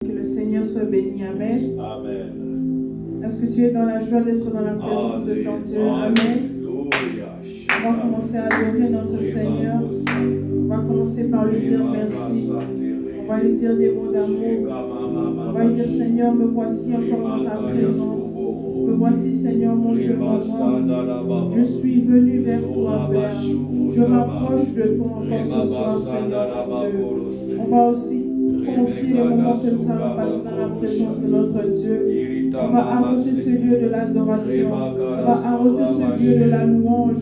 Que le Seigneur soit béni. Amen. Amen. Est-ce que tu es dans la joie d'être dans la présence de ton Dieu? Amen. On va commencer à adorer notre Seigneur. On va commencer par lui dire merci. On va lui dire des mots d'amour. On va lui dire, Seigneur, me voici encore dans ta présence. Me voici, Seigneur, mon Dieu, mon roi. Je suis venu vers toi, Père. Je m'approche de toi encore ce soir, Seigneur, mon Dieu. On va aussi confier les moments que nous allons passer dans la présence de notre Dieu. On va arroser ce lieu de l'adoration. On va arroser ce lieu de la louange.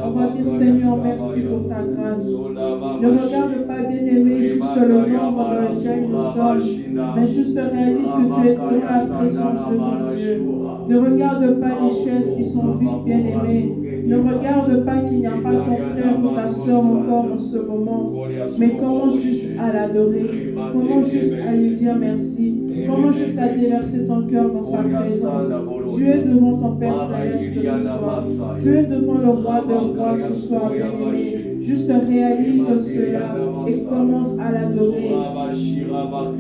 On va dire, Seigneur, merci pour ta grâce. Ne regarde pas, bien-aimé, juste le nombre dans lequel nous sommes, mais juste réalise que tu es dans la présence de mon Dieu. Ne regarde pas les chaises qui sont vides, bien-aimé. Ne regarde pas qu'il n'y a pas ton frère ou ta soeur encore en ce moment, mais commence juste à l'adorer. Commence juste à lui dire merci. Commence juste à déverser ton cœur dans sa présence. Tu es devant ton Père Céleste ce soir. Tu es devant le Roi de rois ce soir, bien-aimé. Juste réalise cela et commence à l'adorer.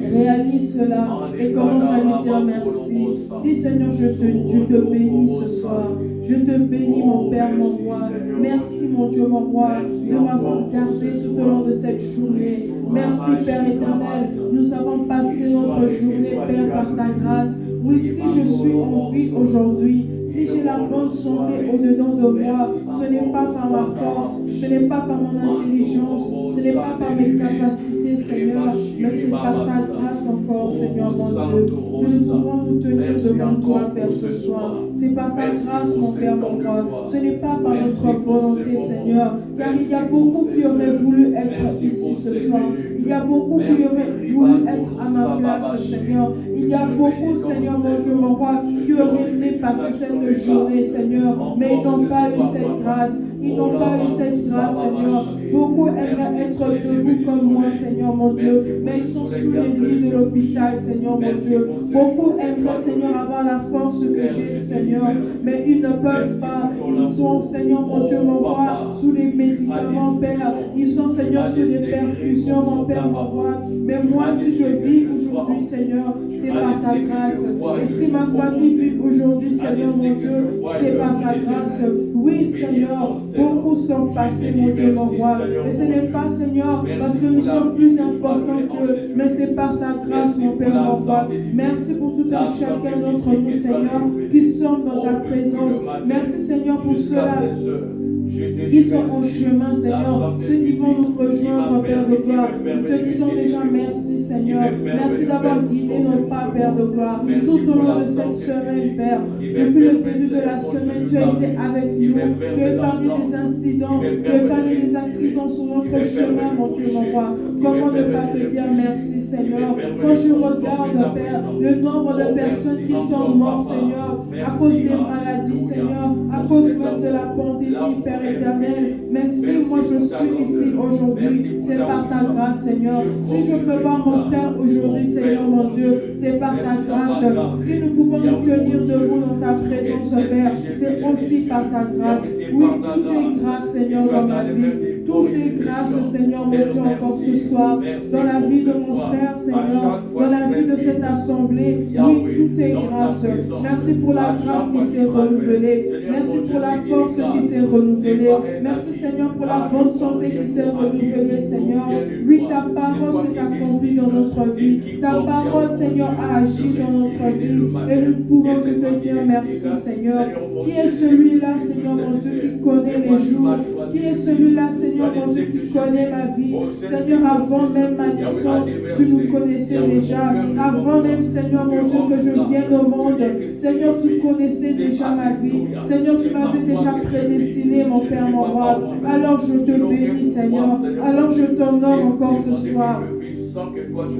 Réalise cela et commence à lui dire merci. Dis, Seigneur, je te bénis ce soir. Je te bénis, mon Père, mon roi. Merci, mon Dieu, mon roi, de m'avoir gardé tout au long de cette journée. Merci, Père éternel. Nous avons passé notre journée, Père, par ta grâce. Oui, si je suis en vie aujourd'hui, si j'ai la bonne santé au-dedans de moi, ce n'est pas par ma force, ce n'est pas par mon intelligence, ce n'est pas par mes capacités, Seigneur, mais c'est par ta grâce encore, Seigneur, mon Dieu, que nous pouvons nous tenir devant toi, Père, ce soir. C'est par ta grâce, mon Père, mon roi. Ce n'est pas par notre volonté, Seigneur, car il y a beaucoup qui auraient voulu être ici ce soir. Il y a beaucoup qui auraient voulu être à ma place, Seigneur. Il y a beaucoup, Seigneur, mon Dieu, mon roi, qui auraient aimé passer cette journée, Seigneur, mais ils n'ont pas eu cette grâce. Ils n'ont pas eu cette grâce, Seigneur. Beaucoup aimeraient être debout comme moi, Seigneur, mon Dieu, mais ils sont sous les lits de l'hôpital, Seigneur, mon Dieu. Beaucoup aimeraient, Seigneur, avoir la force que j'ai, Seigneur, mais ils ne peuvent pas. Ils sont, Seigneur, mon Dieu, mon roi, sous les médicaments, Père. Ils sont, Seigneur, sous des perfusions, mon Père, mon roi. Mais moi, si je vis aujourd'hui, Seigneur, c'est par ta grâce. Et si ma famille vit aujourd'hui, Seigneur, mon Dieu, c'est par ta grâce. Oui, Seigneur, beaucoup sont passés, mon Dieu, mon roi. Et ce n'est pas, Seigneur, parce que nous sommes plus importants qu'eux, mais c'est par ta grâce, mon Père, mon roi. Merci pour tout un chacun d'entre nous, Seigneur, qui sommes dans ta présence. Merci, Seigneur, pour cela. Qui sont en chemin, Seigneur, ceux qui vont nous rejoindre, Père de gloire. Nous te disons déjà merci, Seigneur. Merci d'avoir guidé nos pas, Père de gloire, tout au long de cette semaine, Père. Depuis le début de la semaine, tu as été avec nous. Tu as épargné des incidents, tu as épargné des accidents sur notre chemin, mon Dieu, mon roi. Comment ne pas te dire merci, Seigneur? Quand je regarde, Père, le nombre de personnes qui sont mortes, Seigneur, à cause des maladies, Seigneur, à cause même de la pandémie, Père éternel. Mais si moi je suis ici aujourd'hui, c'est par ta grâce, Seigneur. Si je peux voir mon frère aujourd'hui, Seigneur, mon Dieu, c'est par ta grâce. Si nous pouvons nous tenir debout dans ta présence, Père, c'est aussi par ta grâce. Oui, tout est grâce, Seigneur, dans ma vie. Tout est grâce, Seigneur, mon Dieu, encore ce soir, dans la vie de mon frère, Seigneur, dans la vie de cette assemblée. Oui, tout est grâce. Merci pour la grâce qui s'est renouvelée. Merci pour la force qui s'est renouvelée. Merci, Seigneur, pour la bonne santé qui s'est renouvelée, Seigneur. Oui, ta parole s'est accomplie dans notre vie. Ta parole, Seigneur, a agi dans notre vie. Et nous ne pouvons que te dire merci, Seigneur. Qui est celui-là, Seigneur, mon Dieu, qui connaît mes jours? Qui est celui-là, Seigneur, mon Dieu, qui connaît ma vie? Seigneur, avant même ma naissance, tu nous connaissais déjà. Avant même, Seigneur, mon Dieu, que je vienne au monde, Seigneur, tu connaissais déjà ma vie. Seigneur, tu m'avais déjà prédestiné, mon Père, mon roi. Alors je te bénis, Seigneur. Alors je t'honore encore ce soir.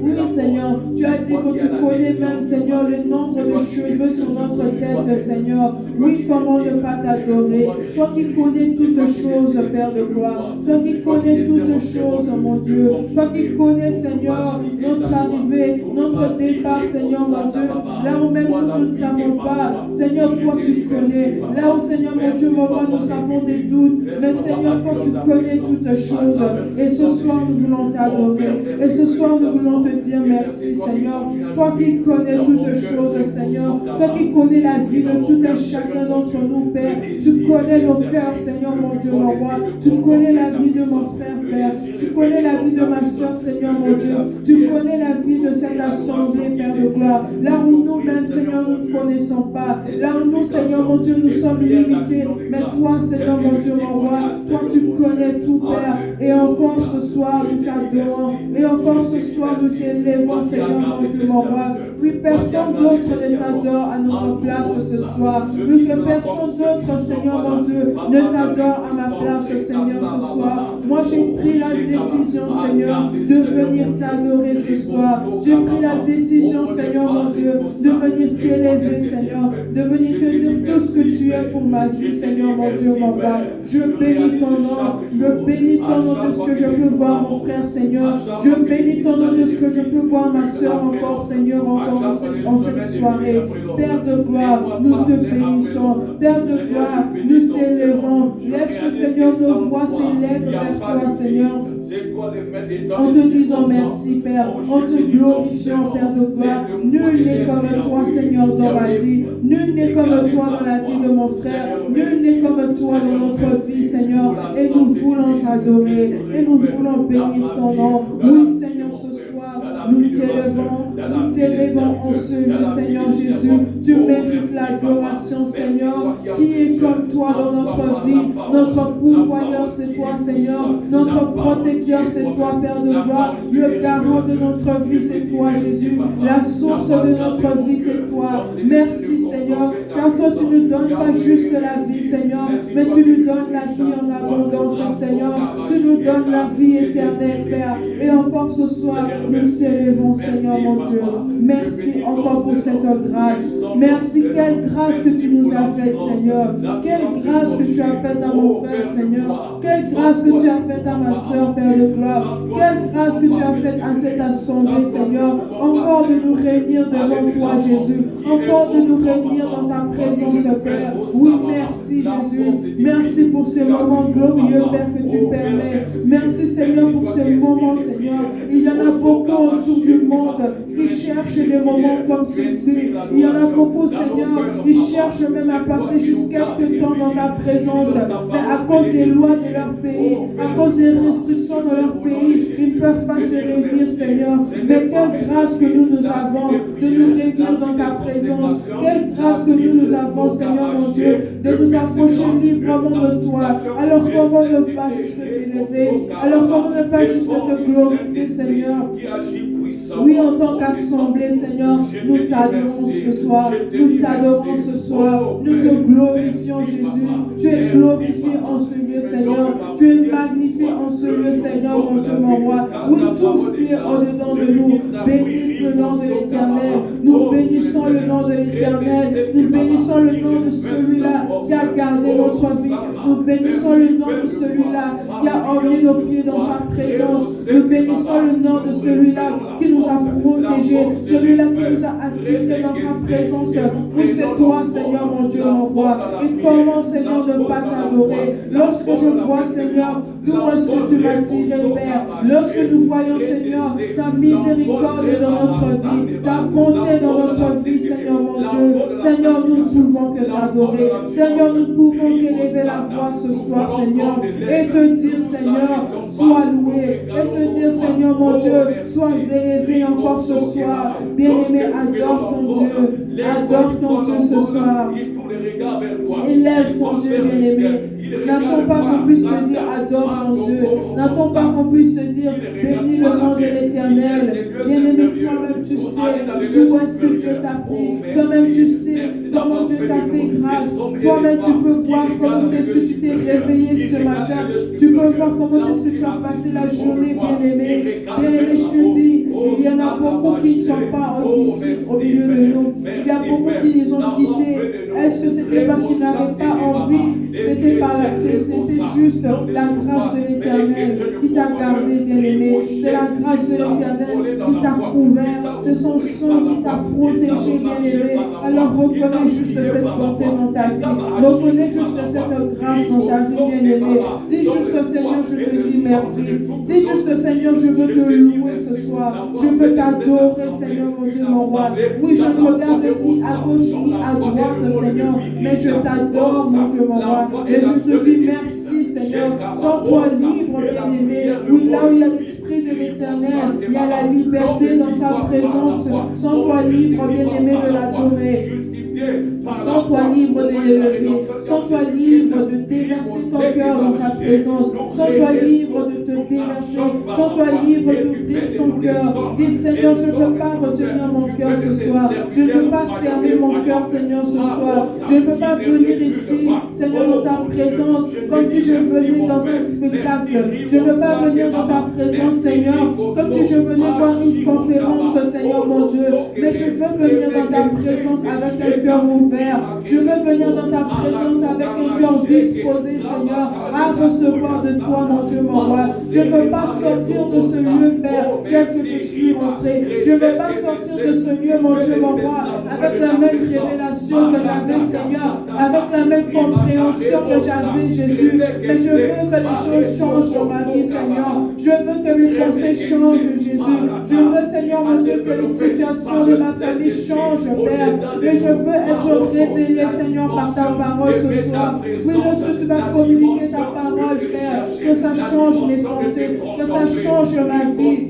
Oui, Seigneur, tu as dit que tu connais même, Seigneur, le nombre de cheveux sur notre tête, Seigneur. Oui, comment ne pas t'adorer? Toi qui connais toutes choses, Père de gloire. Toi qui connais toutes choses, mon Dieu. Toi qui connais, Seigneur, notre arrivée, notre départ, Seigneur, mon Dieu. Là où même nous ne savons pas, Seigneur, toi tu connais. Là où, Seigneur, mon Dieu, mon roi, nous avons des doutes. Mais, Seigneur, toi tu connais toutes choses. Et ce soir, nous voulons t'adorer. Et ce soir, nous voulons voulons te dire merci, Seigneur. Toi qui connais toutes choses, Seigneur. Toi qui connais la vie de tout un chacun d'entre nous, Père. Tu connais nos cœurs, Seigneur, mon Dieu, mon roi. Tu connais la vie de mon frère, Père. Tu connais la vie de ma soeur, Seigneur, mon Dieu. Tu connais la vie de cette assemblée, Père de gloire. Là où nous-mêmes, Seigneur, nous ne connaissons pas. Là où nous, Seigneur, mon Dieu, nous sommes limités. Mais toi, Seigneur, mon Dieu, mon roi, toi, tu connais tout, Père. Et encore ce soir, nous t'adorons. Et encore ce soir, nous t'élèvons, Seigneur, mon Dieu, mon roi. Oui, personne d'autre ne t'adore à notre place ce soir. Oui, que personne d'autre, Seigneur, mon Dieu, ne t'adore à ma place, Seigneur, ce soir. Moi, j'ai pris la décision, Seigneur, de venir t'adorer ce soir. J'ai pris la décision, Seigneur, mon Dieu, de venir t'élever, Seigneur, de venir te dire tout ce que tu es pour ma vie, Seigneur, mon Dieu, mon roi. Je bénis ton nom. Je bénis ton nom de ce que je peux voir, mon frère, Seigneur. Je bénis ton nom de ce que je peux voir, ma soeur, encore, Seigneur, encore en cette soirée. Père de gloire, nous te bénissons. Père de gloire, nous t'élèvons. Laisse que, Seigneur, nos voix s'élèvent vers toi, Seigneur. En te disant merci, Père, en te glorifiant, Père de gloire. Nul n'est comme toi, Seigneur, dans ma vie. Nul n'est comme toi dans la vie de mon frère. Nul n'est comme toi dans notre vie, Seigneur. Et nous voulons t'adorer. Et nous voulons bénir ton nom. Oui, Seigneur, ce soir, nous t'élèvons en ce lieu, Seigneur Jésus. Tu mérites l'adoration, Seigneur. Qui est comme toi dans notre vie? Notre pourvoyeur, c'est toi, Seigneur. Notre protecteur, c'est toi, Père de gloire. Le garant de notre vie, c'est toi, Jésus. La source de notre vie, c'est toi. Merci, Seigneur, car toi, tu ne donnes pas juste la vie, Seigneur, mais tu nous donnes la vie en abondance, Seigneur. Tu nous donnes la vie éternelle, Père. Et encore ce soir, nous t'élèvons, Seigneur, mon Dieu. Merci encore pour cette grâce. Merci, quelle grâce que tu nous as faite, Seigneur. Quelle grâce que tu as faite à mon frère, Seigneur. Quelle grâce que tu as faite à ma soeur, Père de gloire. Quelle grâce que tu as faite à cette assemblée, Seigneur. Encore de nous réunir devant toi, Jésus. Encore de nous réunir dans ta présence, Père. Oui, merci, Jésus. Merci pour ces moments glorieux, Père, que tu permets. Merci, Seigneur, pour ces moments, Seigneur. Il y en a beaucoup autour du monde qui cherchent des moments comme ceci. Il y en a beaucoup, Seigneur, qui cherchent même à passer juste quelques temps dans ta présence. Mais à cause des lois de leur pays, à cause des restrictions de leur pays, ils ne peuvent pas se réunir, Seigneur. Mais quelle grâce que nous avons de nous réunir dans ta présence. Quelle grâce que nous avons, Seigneur mon Dieu, de nous approcher librement de toi. Alors comment ne pas juste t'élever? Alors comment ne pas juste te glorifier, Seigneur? Oui, en tant qu'assemblée, Seigneur, nous t'adorons ce soir. Nous t'adorons ce soir. Nous te glorifions, Jésus. Tu es glorifié en ce lieu, Seigneur. Tu es magnifié en ce lieu, Seigneur, mon Dieu, mon roi. Oui, tout ce qui est au-dedans de nous, bénis le nom de l'Éternel. Nous bénissons le nom de l'Éternel. Nous bénissons le nom de celui-là qui a gardé notre vie. Nous bénissons le nom de celui-là qui a emmené nos pieds dans sa présence. Nous bénissons le nom de celui-là qui nous a protégés, celui-là qui nous a attirés dans sa présence. Oui, c'est toi, Seigneur, mon Dieu, mon roi. Et comment, Seigneur, ne pas t'adorer? Lorsque je vois, Seigneur, d'où est-ce que tu m'as tiré, Père? Lorsque nous voyons, Seigneur, ta miséricorde dans notre vie, ta bonté dans notre vie, Seigneur, mon Dieu. Seigneur, nous ne pouvons que t'adorer. Seigneur, nous ne pouvons qu'élever la voix ce soir, Seigneur, et te dire, Seigneur, sois loué. Et te dire, Seigneur, mon Dieu, sois élevé encore ce soir. Bien-aimé, adore ton Dieu. Adore ton Dieu ce soir. Élève ton Dieu, bien-aimé. N'attends pas qu'on puisse te dire adore ton Dieu. N'attends pas qu'on puisse te dire bénis le nom de l'Éternel. Bien-aimé, toi-même tu sais d'où est-ce que Dieu t'a pris. Toi-même tu sais comment Dieu t'a fait grâce. Toi-même tu peux voir comment est-ce que tu t'es réveillé ce matin. Tu peux voir comment est-ce que tu as passé la journée, bien-aimé. Bien-aimé, je te dis, il y en a beaucoup qui ne sont pas ici au milieu de nous. Il y a beaucoup qui les ont quittés. Est-ce que c'était parce qu'ils n'avaient pas envie? C'était juste juste la grâce de l'Éternel qui t'a gardé, bien-aimé. C'est la grâce de l'Éternel qui t'a couvert. C'est son sang qui t'a protégé, bien-aimé. Alors reconnais juste cette bonté dans ta vie. Reconnais juste cette grâce dans ta vie, bien-aimé. Dis juste, Seigneur, je te dis merci. Dis juste, Seigneur, je veux te louer ce soir. Je veux t'adorer, Seigneur, mon Dieu, mon roi. Oui, je ne regarde ni à gauche ni à droite, Seigneur, mais je t'adore, mon Dieu, mon roi. Mais je te dis merci, Seigneur. Sens-toi libre, bien-aimé. Oui, là où il y a l'Esprit de l'Éternel, il y a la liberté dans sa présence. Sens-toi libre, bien-aimé, de l'adorer. Sens-toi libre de l'élever. Sens-toi libre de déverser ton cœur dans sa présence. Sens-toi libre de te déverser. Sens-toi libre d'ouvrir ton cœur. Dis, Seigneur, je ne veux pas retenir mon cœur ce soir. Je ne veux pas fermer mon cœur, Seigneur, ce soir. Je ne veux pas venir ici, Seigneur, dans ta présence, comme si je venais dans un spectacle. Je ne veux pas venir dans ta présence, Seigneur, comme si je venais voir une conférence, Seigneur, mon Dieu. Mais je veux venir dans ta présence avec un cœur ouvert. Je veux venir dans ta présence avec un cœur disposé, Seigneur, à recevoir de toi, mon Dieu, mon roi. Je ne veux pas sortir de ce lieu, Père, tel que je suis rentré. Je ne veux pas sortir de ce lieu, mon Dieu, mon roi, avec la même révélation que j'avais, Seigneur, avec la même compréhension que j'avais, Jésus. Mais je veux que les choses changent dans ma vie, Seigneur. Je veux que mes pensées changent, Jésus. Je veux, Seigneur, mon Dieu, que les situations de ma famille changent, Père. Et je veux être révélé, Seigneur, par ta parole ce soir. Oui, lorsque tu vas communiquer ta parole, Père, que ça change mes pensées, que ça change ma vie.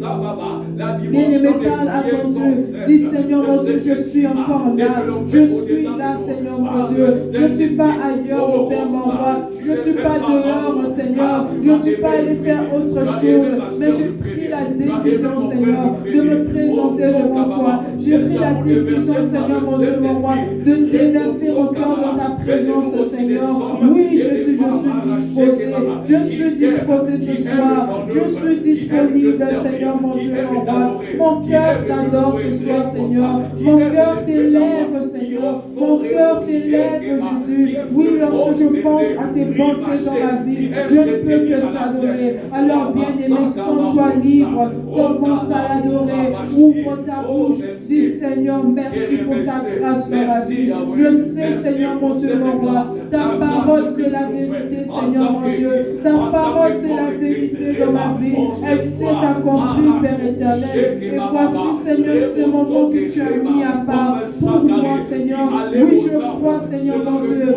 Bien-aimé, parle à ton Dieu. Dis, Seigneur, mon Dieu, je suis encore là. Je suis là, Seigneur, mon Dieu. Je ne suis pas ailleurs, mon Père, mon roi. Je ne suis pas dehors, Seigneur. Je ne suis pas allé faire autre chose. Mais j'ai pris la décision, Seigneur, de me présenter devant toi. J'ai pris la décision, Seigneur, mon Dieu, mon roi, de déverser mon cœur dans ta présence, Seigneur. Oui, je suis disposé. Je suis disposé ce soir. Je suis disponible, Seigneur, mon Dieu, mon roi. Mon cœur t'adore ce soir, Seigneur. Mon cœur t'élève, Seigneur. Mon cœur t'élève, Jésus. Oui, lorsque je pense à tes bontés dans ma vie, je ne peux que t'adorer. Alors, bien-aimé, sens-toi libre. Commence à l'adorer. Ouvre ta bouche. Dis, Seigneur, merci pour ta grâce dans ma vie. Je sais, Seigneur, mon Dieu, mon roi, ta parole, c'est la vérité, Seigneur, mon Dieu. Ta parole, c'est la vérité dans ma vie. Elle s'est accomplie, Père éternel. Et voici, Seigneur, ce moment que tu as mis à part pour moi, Seigneur. Oui, je crois, Seigneur, mon Dieu.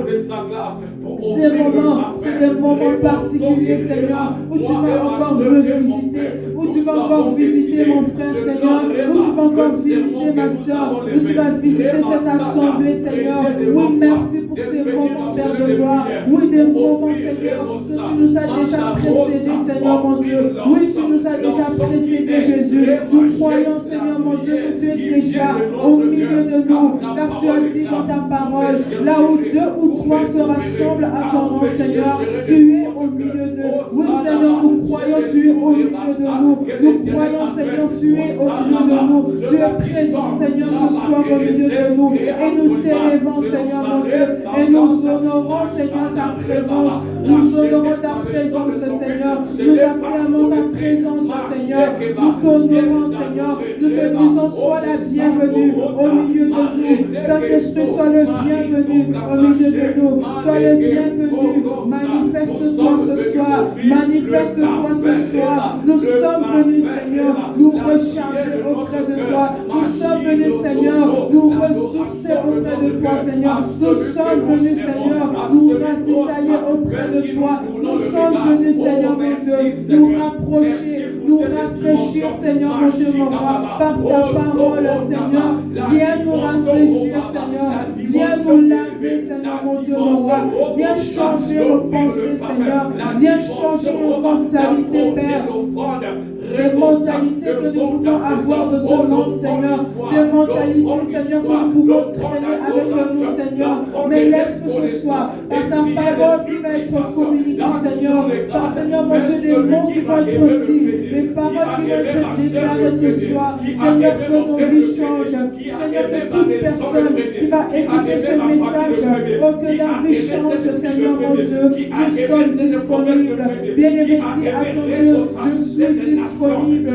Ces moments, c'est des moments particuliers, Seigneur, où tu vas encore me visiter, où tu vas encore visiter mon frère, Seigneur, où tu vas encore visiter ma soeur, où tu vas visiter cette assemblée, Seigneur. Oui, merci pour ces moments, Père de gloire. Oui, des moments, Seigneur, que tu nous as déjà précédés, Seigneur, mon Dieu. Oui, tu nous as déjà précédés, Jésus. Nous croyons, Seigneur, mon Dieu, que tu es déjà au milieu de nous, car tu as dit dans ta parole, là où 2 ou 3 se rassemblent à ton nom, Seigneur, tu es au milieu d'eux. Oui, Seigneur, nous croyons, tu es au milieu de nous. Nous croyons, Seigneur, tu es au milieu de nous. Tu es présent, Seigneur, ce soir au milieu de nous. Et nous t'élevons, Seigneur, mon Dieu. Et nous honorons, Seigneur, ta présence. Nous honorons ta présence, Seigneur. Nous acclamons ta présence, Seigneur. Nous t'honorons, Seigneur. Nous te disons, sois la bienvenue au milieu de nous. Saint-Esprit, sois le bienvenu au milieu de nous. Sois le bienvenu. Manifeste-toi ce soir. Manifeste-toi ce soir. Nous sommes venus, Seigneur, nous recharger auprès de toi. Nous sommes venus, Seigneur, nous ressourcer auprès de toi, Seigneur. Nous sommes venus, Seigneur, nous ravitailler auprès de toi. Nous sommes venus, Seigneur, mon Dieu, nous rapprocher, nous rafraîchir, Seigneur, mon Dieu, mon roi, par ta parole, Seigneur. Viens nous rafraîchir, Seigneur. Viens nous laver, Seigneur, mon Dieu, mon roi. Viens changer nos pensées, Seigneur. Viens changer nos mentalités, Père. des mentalités que nous pouvons avoir de ce monde, Seigneur, des mentalités, Seigneur, que nous pouvons traîner avec nous, Seigneur, mais laisse que ce soit par ta parole qui va être communiquée, Seigneur, par, Seigneur, mon Dieu, des mots qui vont être dits, des paroles qui vont être déclarées ce soir, Seigneur, que nos vies changent, Seigneur, que toute personne qui va écouter ce message, oh, que la vie change, Seigneur, mon Dieu, nous sommes disponibles, bien-aimé, dis à ton Dieu, je suis disponible,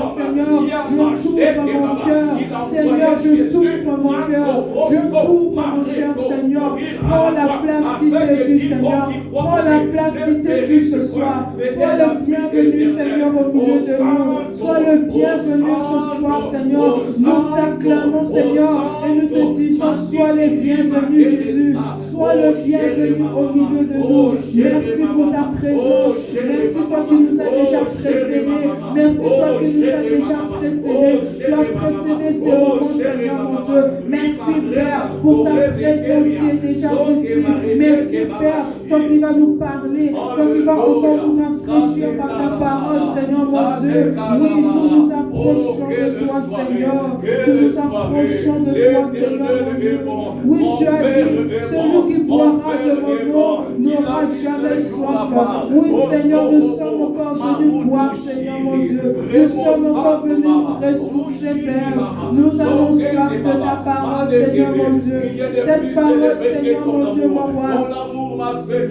Seigneur, je t'ouvre mon cœur, Seigneur, je t'ouvre mon cœur, Seigneur, prends la place qui t'est due, Seigneur, prends la place qui t'est due ce soir, sois le bienvenu, Seigneur, au milieu de nous, sois le bienvenu ce soir, Seigneur, nous t'acclamons, Seigneur, et nous te disons, sois le bienvenu, Jésus, sois le bienvenu au milieu de nous, merci pour ta présence, merci toi qui nous as déjà précédés, merci toi qui nous as déjà précédés, tu as précédé ces moments, Seigneur, mon Dieu, merci Père pour ta présence qui est déjà ici, merci Père, toi qui vas nous parler, toi qui vas encore nous rafraîchir par ta parole, Seigneur, mon Dieu, oui, nous nous approchons de toi, Seigneur, nous nous approchons de toi, Seigneur, mon Dieu, oui, tu as dit, celui qui boira de mon eau n'aura jamais soif, oui, Seigneur, nous sommes encore venus boire, Seigneur, mon Dieu, nous sommes encore venus nous ressourcer, Père, nous avons soif de ta parole, Seigneur, mon Dieu, cette parole, Seigneur, mon Dieu, mon roi,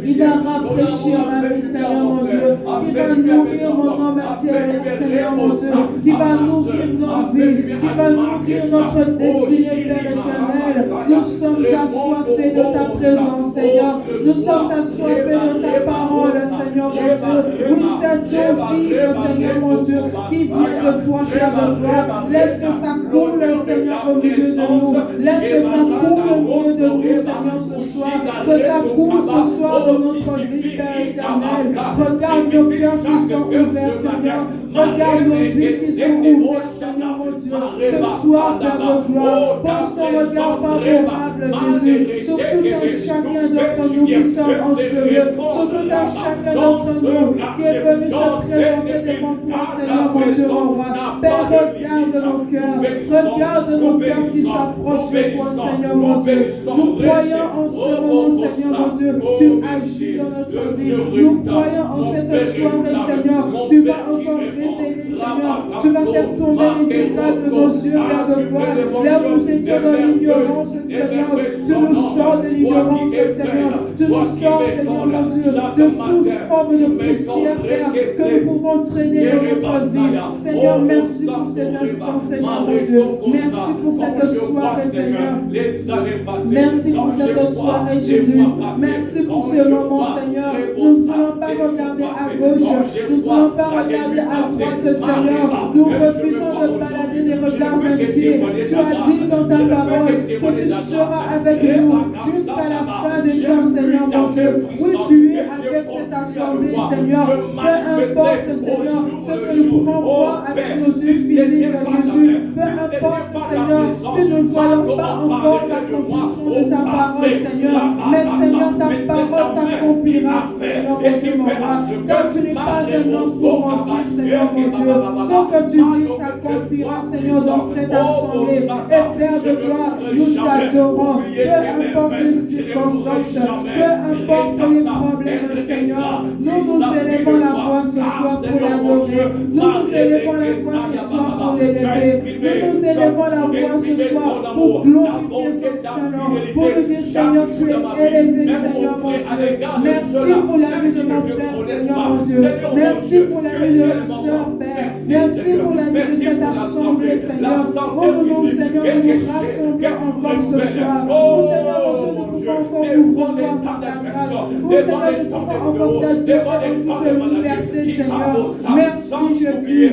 qui va rafraîchir ma vie, Seigneur, mon Dieu, qui va nourrir mon homme intérieur, Seigneur, mon Dieu, qui va nourrir nos vies, qui va nourrir notre destinée, Père éternel. Nous sommes assoiffés de ta présence, Seigneur. Nous sommes assoiffés de ta parole, Seigneur, mon Dieu. Oui, cette eau vive, Seigneur, mon Dieu, qui vient de toi, Père de gloire. Laisse que ça coule, Seigneur, au milieu de nous. Laisse que ça coule au milieu de nous, Seigneur, ce soir. Que ça coule ce soir de notre vie, Père éternel. Regarde nos cœurs qui sont ouverts, Seigneur. Regarde nos vies qui sont ouvertes, Seigneur, mon Dieu. Ce soir, Père de gloire, pose ton regard favorable, Jésus, sur tout un chacun d'entre nous qui sommes en ce lieu, sur tout un chacun d'entre nous qui est venu se présenter devant toi, Seigneur, mon Dieu, mon roi. Père, regarde nos cœurs qui s'approchent de toi, Seigneur, mon Dieu. Nous croyons en ce moment, Seigneur, mon Dieu, tu agis dans notre vie. Nous croyons en cette soirée, Seigneur. Tu vas encore révéler, Seigneur. Tu vas faire tomber les étoiles de nos yeux, Père de gloire. Là où nous étions dans l'ignorance, Seigneur, tu nous sors de l'ignorance, Seigneur. Tu nous sors, Seigneur, mon Dieu, de toute forme de poussière, Père, que nous pouvons traîner dans notre vie. Seigneur, merci pour ces instants, Seigneur, mon Dieu. Merci pour cette soirée, Seigneur. Merci pour cette soirée, Jésus. Merci pour ce moment, Seigneur. Nous ne voulons pas regarder à gauche. Nous ne voulons pas regarder à droite, Seigneur. Nous refusons de balader des regards inquiets. Tu as dit dans ta parole que tu seras avec nous jusqu'à la fin du temps, Seigneur, mon Dieu. Oui, tu es avec cette assemblée, Seigneur. Peu importe, Seigneur, ce que nous pouvons voir avec nos yeux physiques, Jésus. Peu importe, Seigneur, si nous ne voyons pas encore l'accomplissement de ta parole, Seigneur. Mais, Seigneur, ta parole s'accomplira, Seigneur, mon Dieu, mon roi. Car tu n'es pas un homme pour mentir, Seigneur, mon Dieu. Ce que tu dis s'accomplira, Seigneur, dans cette assemblée. Et Père de gloire, nous t'adorons. Peu importe les circonstances, peu importe les problèmes, Seigneur. Nous nous élevons la voix ce soir pour l'adorer. Nous nous élevons la voix ce soir pour l'élever. Nous nous élevons la voix ce soir pour glorifier son Saint-Nom. Pour nous dire, Seigneur, tu es élevé, Seigneur, mon Dieu. Merci pour la vie de mon frère, Seigneur, mon Dieu. Merci pour la vie de ma soeur, Père. Merci pour la vie de cette assemblée, Seigneur. Oh, nous, Seigneur, nous nous rassemblons encore ce soir. Oh, Seigneur, mon Dieu, nous pouvons encore nous revoir par ta grâce. Oh, Seigneur, nous pouvons encore t'adorer en toute liberté, Seigneur. Merci, Jésus.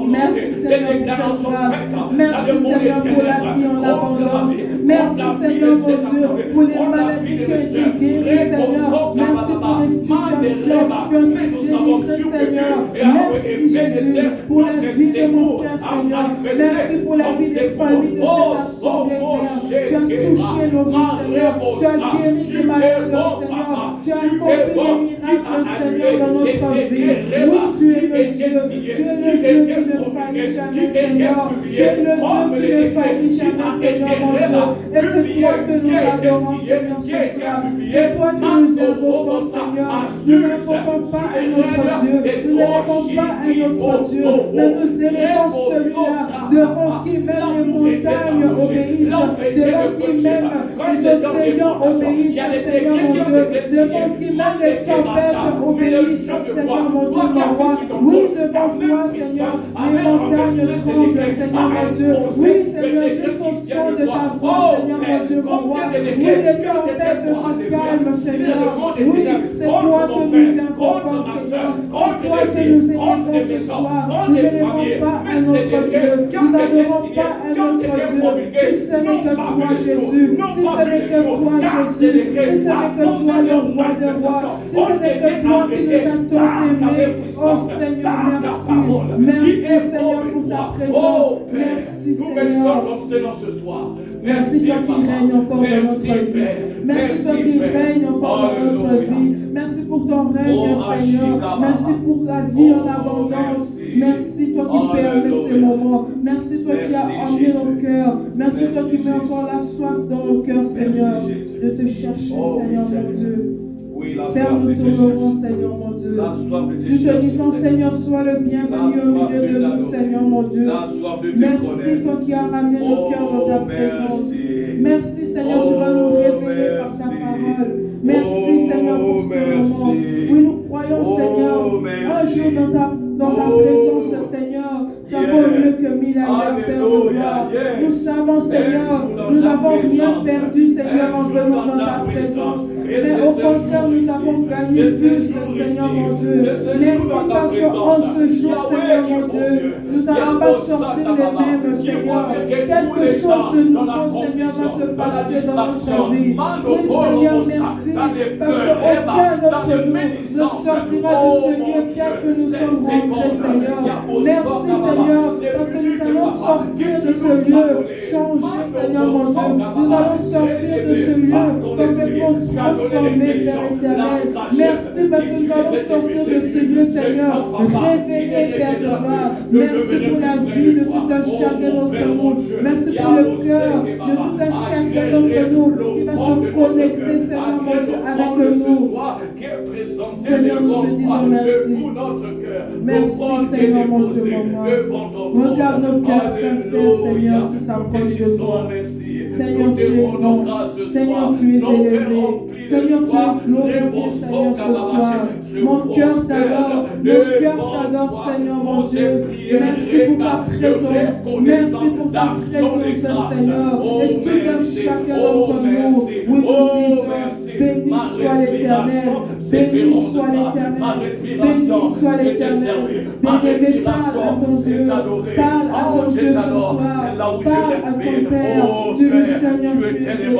Merci, Seigneur, pour cette grâce. Merci, Seigneur, pour la vie en abondance. Merci, Seigneur, mon Dieu, pour les maladies qui ont été guéries, Seigneur. Merci pour les situations qui ont été délivrées, Seigneur. Merci, Jésus, pour la vie de mon frère Seigneur. Merci pour la vie des familles de cette assemblée, Père. Tu as touché nos vies, Seigneur. Tu as guéri des malades, Seigneur. Tu as accompli des miracles, Seigneur, dans notre vie. Oui, tu es le Dieu. Tu es le Dieu qui ne faillit jamais, Seigneur. Tu es le Dieu qui ne faillit jamais, Seigneur, mon Dieu. Et c'est toi que nous adorons, Seigneur, ce soir. C'est toi que nous invoquons, Seigneur. Nous n'invoquons pas un autre Dieu. Nous n'élevons pas un autre Dieu. Mais nous élevons celui-là devant qui même les montagnes obéissent, devant qui même les océans obéissent, Seigneur, mon Dieu. Devant qui même les tempêtes obéissent, Seigneur, mon Dieu, mon roi. Oui, devant toi, Seigneur, les montagnes tremblent, Seigneur, mon Dieu. Oui, Seigneur, jusqu'au son de ta voix, Seigneur, mon Dieu, mon roi. Oui, les tempêtes se calment, Seigneur. Oui, c'est toi que nous invoquons, Seigneur. C'est toi que nous élevons ce soir. Nous n'élevons pas un autre Dieu. Nous n'adorons pas un autre Dieu. Si ce n'est que toi, Jésus. Si ce n'est que toi, Jésus. Si ce n'est que toi, le roi des rois. Si ce n'est que toi qui nous as tant aimés. Oh Seigneur, merci. Merci, Seigneur, pour ta présence. Merci, Seigneur. Merci, toi qui règnes encore dans notre vie. Merci, toi qui règnes encore dans notre vie. Merci pour ton règne, Seigneur. Merci pour la vie en abondance. Merci, toi qui permets ces moments. Merci, toi qui as emmené nos cœurs. Merci, toi qui mets encore la soif dans nos cœurs, Seigneur, de te chercher, Seigneur, mon Dieu. Père, nous t'honorons, Seigneur, mon Dieu. Nous te disons, Seigneur, sois le bienvenu au milieu de nous, Seigneur, mon Dieu. Merci, toi qui as ramené nos cœurs dans ta présence. Merci, Seigneur, tu vas nous révéler par ta parole. Merci, Seigneur, pour ce moment. Oui, nous croyons, Seigneur, un jour dans ta présence, Seigneur, ça vaut mieux que 1000 ailleurs, Père de gloire. Nous savons, Seigneur, nous n'avons rien perdu, Seigneur, en venant dans ta présence. Mais au contraire, nous avons gagné plus, Seigneur, mon Dieu. Merci parce qu'en ce jour, Seigneur, mon Dieu, nous n'allons pas sortir les mêmes, Seigneur. Quelque chose de nouveau, Seigneur, va se passer dans notre vie. Oui, Seigneur, merci, parce qu'aucun d'entre nous ne sortira de ce lieu tel que nous sommes rentrés, Seigneur. Merci, Seigneur, parce que nous allons sortir de ce lieu changé, Seigneur, mon Dieu. Nous allons sortir de ce lieu complètement transformé, Père éternel. Merci parce que nous allons sortir de ce lieu, Seigneur, révélé, Père de gloire. Merci pour la vie de tout un chacun d'entre nous. Merci pour le cœur de tout un chacun d'entre nous qui va se connecter, Seigneur, mon Dieu, avec nous. Seigneur, nous te disons merci. Merci, Seigneur, mon Dieu, mon roi. Regarde nos cœurs sincères, Seigneur, qui s'approchent de toi. Seigneur, tu es bon. Seigneur, tu es élevé. Seigneur, tu es glorifié, Seigneur, ce soir. Mon cœur t'adore. Nos cœurs t'adorent, Seigneur, mon Dieu. Merci pour ta présence. Merci pour ta présence, Seigneur. Et tout un chacun d'entre nous, oui, nous disons, béni soit l'Éternel. Béni soit l'Éternel. Béni soit l'Éternel. Bien-aimé, parle à ton Dieu. Parle à ton Dieu ce soir. Parle à ton Père. Dis-lui, Seigneur, tu es élevé.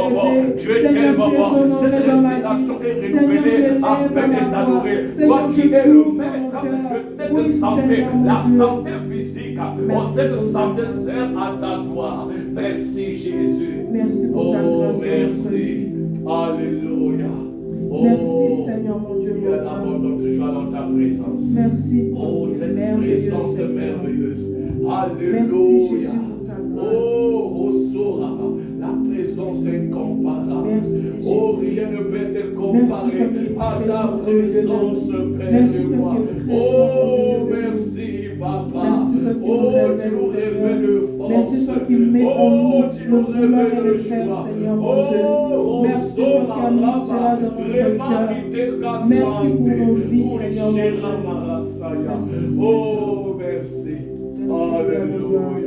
Seigneur, tu es honoré dans ma vie. Seigneur, je lève ma voix. Seigneur, je t'ouvre mon cœur. Oui, Seigneur, mon Dieu. Merci, Jésus. Merci pour ta grâce dans notre vie. Alléluia. Merci, Seigneur, mon Dieu, mon Père. Merci pour qui est merveilleux, Seigneur. Merci, Jésus, pour ta grâce. La présence incomparable. Merci, Jésus. Oh, rien ne peut être comparé. Merci, toi qui es présent au milieu de nous. Merci, toi qui es présent au milieu de nous. Papa. Merci, toi qui nous révèles, Seigneur. Merci, toi qui mets en nous le vouloir et le faire, Seigneur, mon Dieu. Merci, toi qui as mis cela dans notre cœur. Merci pour nos vies, Seigneur, mon Dieu. Merci, Seigneur. Oh, merci. Merci, Père de gloire.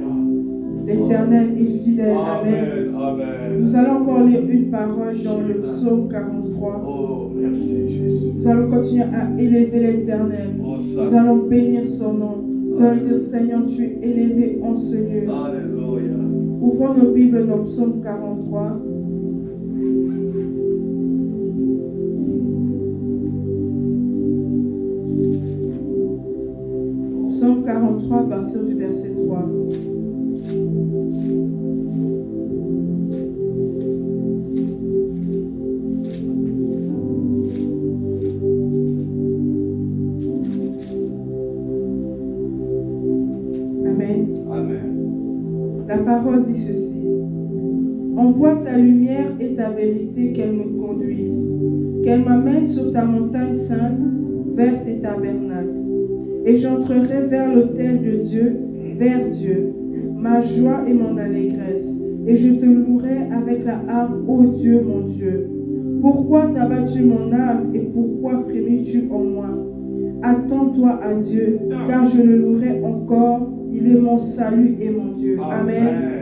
L'Éternel est fidèle. Amen. Amen. Nous allons encore lire une parole dans le psaume 43. Oh, merci, Jésus. Nous allons continuer à élever l'Éternel. Nous allons bénir son nom. Nous allons dire, Seigneur, tu es élevé en ce lieu. Alléluia. Ouvrons nos Bibles dans psaume 43. Psaume 43. 33 à partir du verset 3. Amen. Amen. La parole dit ceci. Envoie ta lumière et ta vérité qu'elle me conduise, qu'elle m'amène sur ta montagne sainte, vers tes tabernacles. Et j'entrerai vers l'autel de Dieu, vers Dieu, ma joie et mon allégresse. Et je te louerai avec la harpe, ô Dieu, mon Dieu. Pourquoi t'as battu mon âme et pourquoi frémis-tu en moi? Attends-toi à Dieu, car je le louerai encore. Il est mon salut et mon Dieu. Amen.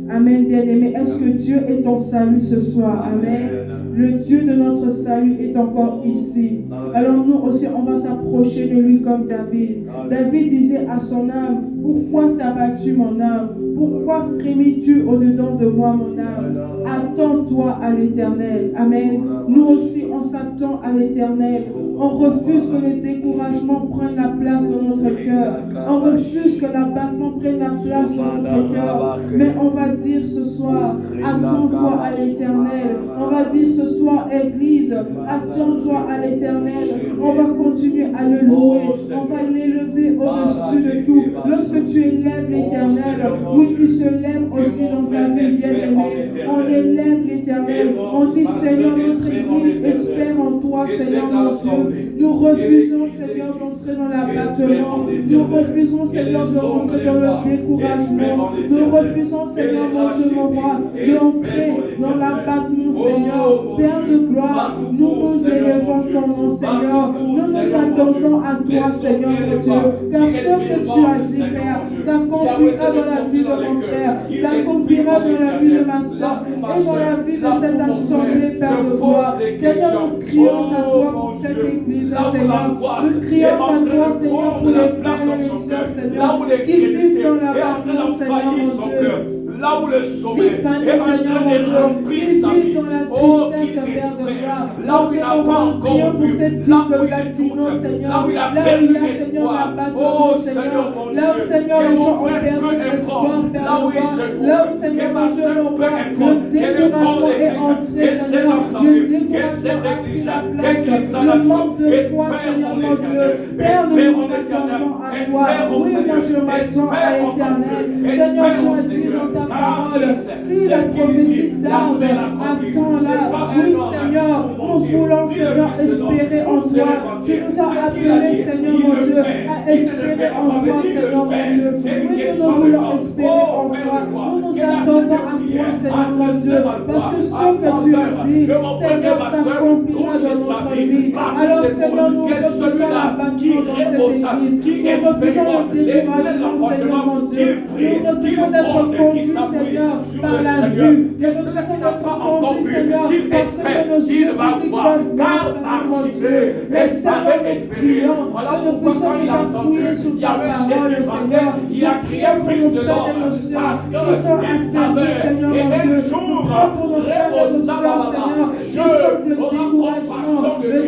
Amen, bien-aimé. Est-ce que Dieu est ton salut ce soir? Amen. Le Dieu de notre salut est encore ici. Alors nous aussi, on va s'approcher de lui comme David. David disait à son âme, pourquoi t'as battu mon âme? Pourquoi frémis-tu au-dedans de moi, mon âme? Attends-toi à l'Éternel. Amen. Nous aussi, on s'attend à l'Éternel. On refuse que le découragement prenne la place de notre cœur. On refuse que l'abattement prenne la place de notre cœur. Mais on va dire ce soir, attends-toi à l'Éternel. On va dire ce soir, Église, attends-toi à l'Éternel. On va continuer à le louer. On va l'élever au-dessus de tout. Lorsque tu élèves l'Éternel, oui, il se lève aussi dans ta vie, bien-aimé. On élève l'Éternel. On dit, Seigneur, notre Église espère en toi, Seigneur, mon Dieu. Nous refusons, Seigneur, d'entrer dans l'abattement. Nous refusons, Seigneur, de rentrer dans le découragement. Nous refusons, Seigneur, mon Dieu, mon roi, d'entrer dans l'abattement, Seigneur. Père de gloire, nous nous élevons ton nom, Seigneur. Nous nous attendons à toi, Seigneur, mon Dieu. Car ce que tu as dit, Père, s'accomplira dans la vie de mon frère, s'accomplira dans la vie de ma soeur et dans la vie de cette assemblée, Père de gloire. Seigneur, nous crions à toi pour cette église, Seigneur. Nous crions à toi, Seigneur, pour les frères et les sœurs, Seigneur, qui vivent dans l'abattement, Seigneur, mon Dieu. Là où le sommet les familles, Seigneur, mon Dieu, qui vivent dans la tristesse, Père de gloire. Mon Dieu, on va nous prier pour cette ville de Gatineau, Seigneur. Là où il y a, Seigneur, l'abattement, Seigneur. Là où, Seigneur, les gens ont perdu espoir, Père de gloire. Là où, Seigneur, mon Dieu, mon roi, le découragement est entré, Seigneur. Le découragement a pris la place. Le manque de foi, Seigneur, mon Dieu. Père, nous nous attendons à toi. Oui, moi, je m'attends à l'Éternel. Seigneur, tu as dit dans ta parole, si la prophétie tarde, attends-la. Oui, Seigneur, nous voulons, Seigneur, espérer en toi. Tu nous as appelés, Seigneur, mon Dieu, à espérer en toi, Seigneur, mon Dieu. Oui, nous voulons espérer en toi. Nous nous attendons à toi, Seigneur, mon Dieu, parce que ce que tu as dit, Seigneur, s'accomplira dans notre vie. Alors, Seigneur, nous refusons l'abattement dans cette église. Nous refusons le découragement, Seigneur, mon Dieu. Nous refusons d'être conduits, Seigneur, par la vue. Nous refusons d'être conduits, Seigneur, parce que nos yeux physiques peuvent voir, Seigneur, mon Dieu. Mais Seigneur, nous prions que nous puissions nous appuyer sur ta parole, Seigneur. Nous prions pour nos frères et nos sœurs qui sont affaiblis, Seigneur, mon Dieu. Nous prions pour nos frères et nos sœurs, Seigneur, qui sont le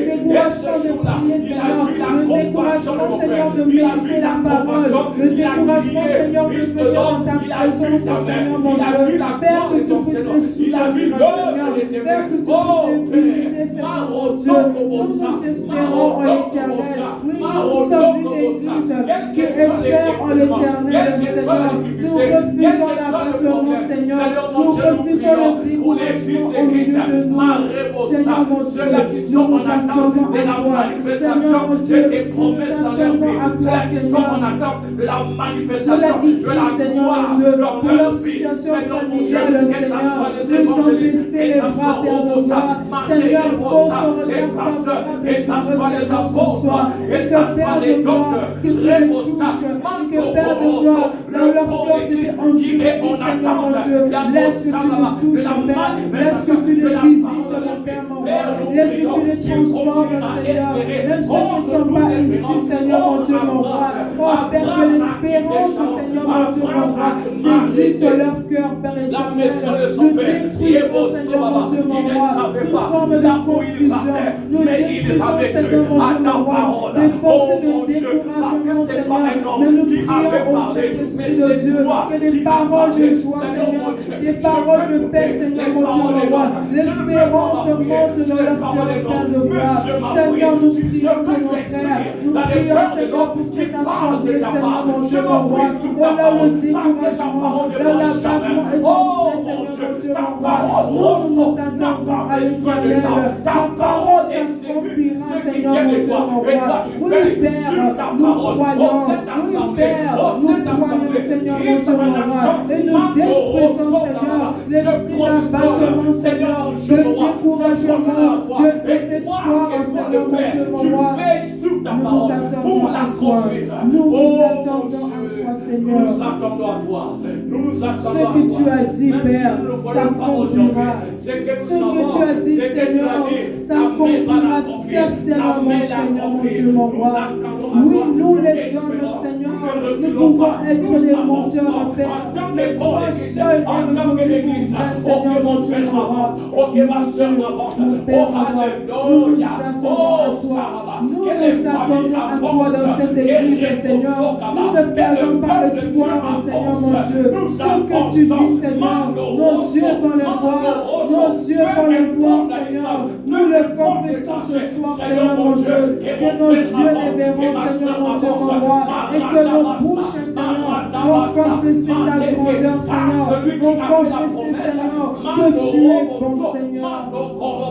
découragement de prier, Seigneur. Le découragement, Seigneur, de méditer la parole. Le découragement, Seigneur, de venir dans ta présence, Seigneur, mon Dieu. Père, que tu puisses les soutenir, Seigneur. Père, que tu puisses les visiter, Seigneur, mon Dieu. Nous espérons en l'Éternel. Oui, nous sommes une église qui espère en l'Éternel, Seigneur. Nous refusons l'abattement, Seigneur. Nous refusons le découragement au milieu de nous. Seigneur, mon Dieu, nous nous attendons à toi. Seigneur, mon Dieu, nous nous attendons à toi, Seigneur. Sur la victoire, Seigneur, mon Dieu, pour leur situation familiale, Seigneur. Nous ont baissé les bras, Père de gloire. Seigneur, pose ton regard favorable sur eux, Seigneur, ce soir. Et que, Père de gloire, que tu les touches. Et que, Père de gloire, dans leur cœur, c'était endurci, Seigneur, mon Dieu. Laisse que tu les touches, Père. Laisse que tu les visites, mon Père, mon roi. Laisse que tu les transformes, Seigneur. Même ceux qui ne sont pas ici, Seigneur, mon Dieu, mon roi. Oh, Père, que l'espérance, Seigneur, mon Dieu, mon roi, saisisse leur cœur, Père éternel. Nous détruisons, Seigneur, mon Dieu, mon roi, toute forme de confusion. Nous détruisons, Seigneur, mon Dieu, mon roi, des pensées de découragement, Seigneur. Mais nous prions Dieu, que des paroles de joie, Seigneur, des paroles de paix, Seigneur, mon Dieu, mon roi. L'espérance monte dans leur cœur, Père de gloire. Seigneur, nous prions pour nos frères. Nous prions, Seigneur, pour cette assemblée, Seigneur, mon Dieu, mon roi. Dans le découragement, dans l'abattement et dans le Seigneur, mon Dieu, mon roi. Nous nous attendons à l'Éternel. Sa parole s'accomplira, Seigneur, mon Dieu, mon roi. Oui, Père, nous croyons. Oui, Père, nous croyons, Seigneur, mon Dieu, mon roi. Et nous détruisons, Seigneur, l'esprit d'abattement, Seigneur, de découragement, de désespoir, Seigneur, mon Dieu, mon roi. Nous nous attendons à toi. Nous nous attendons à toi, Seigneur. Nous nous attendons à toi. Ce que tu as dit, Père, s'accomplira. Ce que tu as dit, Seigneur, s'accomplira certainement, Seigneur, mon Dieu, mon roi. Oui, nous les hommes, Seigneur, nous pouvons être des menteurs, Père, mais toi seul es reconnu pour vrai, Seigneur, mon Dieu, mon roi. Mon Dieu, mon Père, mon roi, nous nous attendons à toi. Nous nous attendons à toi dans cette église, Seigneur. Nous ne perdons pas espoir, Seigneur, mon Dieu. Ce que tu dis, Seigneur, nos yeux vont le voir. Nos yeux vont le voir, Seigneur. Nous le confessons ce soir, Seigneur, mon Dieu. Que nos yeux les verront, Seigneur, mon Dieu, mon roi. Et que nos bouches, Seigneur, vont confesser ta grandeur, Seigneur. Vont confesser, Seigneur, que tu es bon, Seigneur.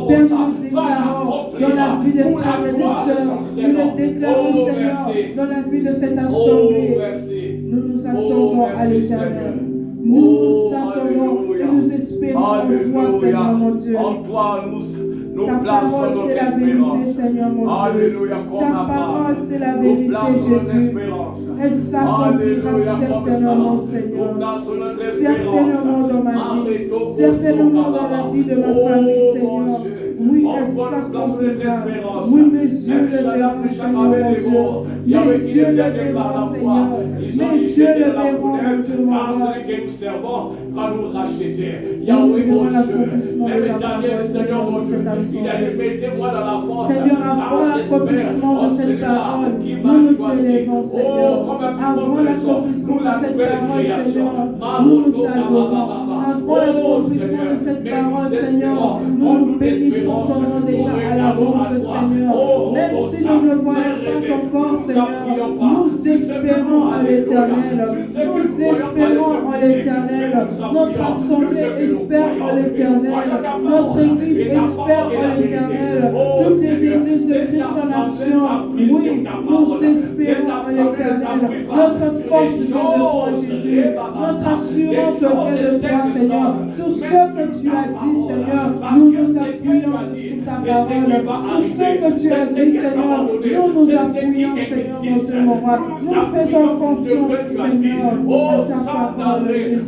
Père, nous le déclarons dans la vie des frères et des sœurs. Nous le déclarons, Seigneur, dans la vie de cette assemblée. Nous nous attendons à l'Éternel. Nous nous attendons et nous espérons en toi, Seigneur, mon Dieu. Ta parole, c'est la vérité, Seigneur, mon Dieu. Ta parole, c'est la vérité, Jésus. Elle s'accomplira certainement, Seigneur. Certainement dans ma vie. Certainement dans la vie de ma famille, Seigneur. Oui, elle s'accomplira. Oui, mes yeux le verront, Seigneur, mon Dieu. Mes yeux le verront, Seigneur. Mes yeux le verront, mon Dieu, mon roi. Nous verrons l'accomplissement de ta parole, Seigneur, dans cette assemblée. Seigneur, avant l'accomplissement de cette parole, nous nous t'élèvons, Seigneur. Avant l'accomplissement de cette parole, Seigneur, nous nous t'adorons. Avant l'accomplissement de cette parole, Seigneur, nous nous bénissons ton nom déjà à l'avance, Seigneur. Même si nous ne le voyons pas encore, Seigneur, nous espérons en l'Éternel. Nous espérons en l'Éternel. Notre assemblée espère en l'Éternel. Notre église espère en l'Éternel. Toutes les églises de Christ en action, oui, nous espérons en l'Éternel. Notre force vient de toi, Jésus. Notre assurance vient de toi, Seigneur. Sur ce que tu as dit, Seigneur, nous nous appuyons sur ta parole. Sur ce que tu as dit, Seigneur, nous nous appuyons, Seigneur, mon Dieu, mon roi. Nous faisons confiance, Seigneur, à ta parole, Jésus.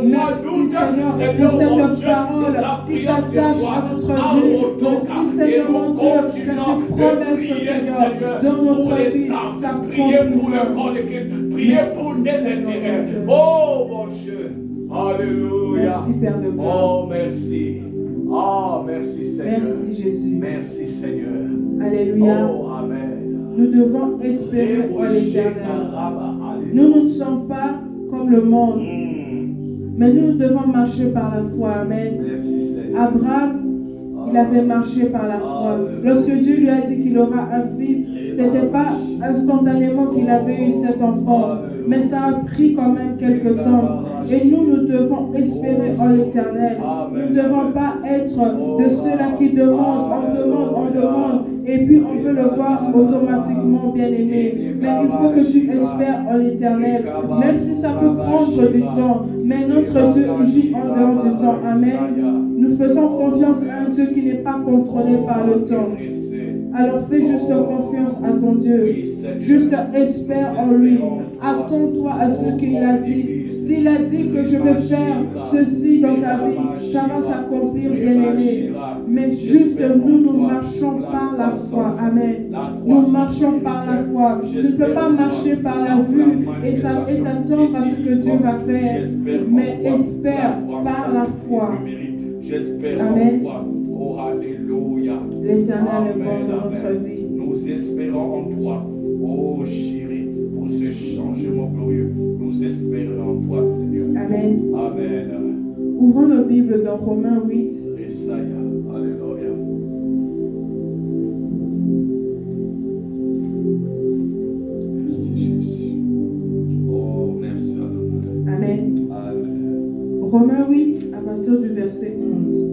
Merci, Seigneur, pour cette parole qui s'attache à notre vie. Merci, Seigneur, mon Dieu, que tes promesses, Seigneur, dans notre vie s'accompliront. Priez pour des intérêts. Oh, mon Dieu. Alléluia. Merci, Père de gloire. Oh, merci. Oh, merci, Seigneur. Merci, Jésus. Merci, Seigneur. Alléluia. Oh, Amen. Nous devons espérer en l'Éternel. Nous ne sommes pas comme le monde, mais nous devons marcher par la foi. Amen. Merci, Seigneur. Abraham, il avait marché par la foi. Lorsque Dieu lui a dit qu'il aura un fils, ce n'était pas instantanément qu'il avait eu cet enfant, mais ça a pris quand même quelque temps. Et nous devons espérer en l'Éternel. Nous ne devons pas être de ceux-là qui demandent, on demande, et puis on veut le voir automatiquement, bien aimé. Mais il faut que tu espères en l'Éternel, même si ça peut prendre du temps. Mais notre Dieu, il vit en dehors du temps. Amen. Nous faisons confiance à un Dieu qui n'est pas contrôlé par le temps. Alors fais juste confiance à ton Dieu. Juste espère en lui. Attends-toi à ce qu'il a dit. S'il a dit que je vais faire ceci dans ta vie, ça va s'accomplir, bien-aimé. Mais juste nous marchons par la foi. Amen. Nous marchons par la foi. Tu ne peux pas marcher par la vue et t'attendre à ce que Dieu va faire. Mais espère par la foi. Amen. Oh, alléluia. L'Éternel est bon dans notre vie. Nous espérons en toi. Oh, chérie, pour ce changement glorieux. nous espérons en toi, Seigneur. Amen. Amen. Ouvrons nos Bibles dans Romains 8. Esaïa. Alléluia. Merci Jésus. Oh, merci Adonai. Amen. Amen. Romains 8, à partir du verset 11.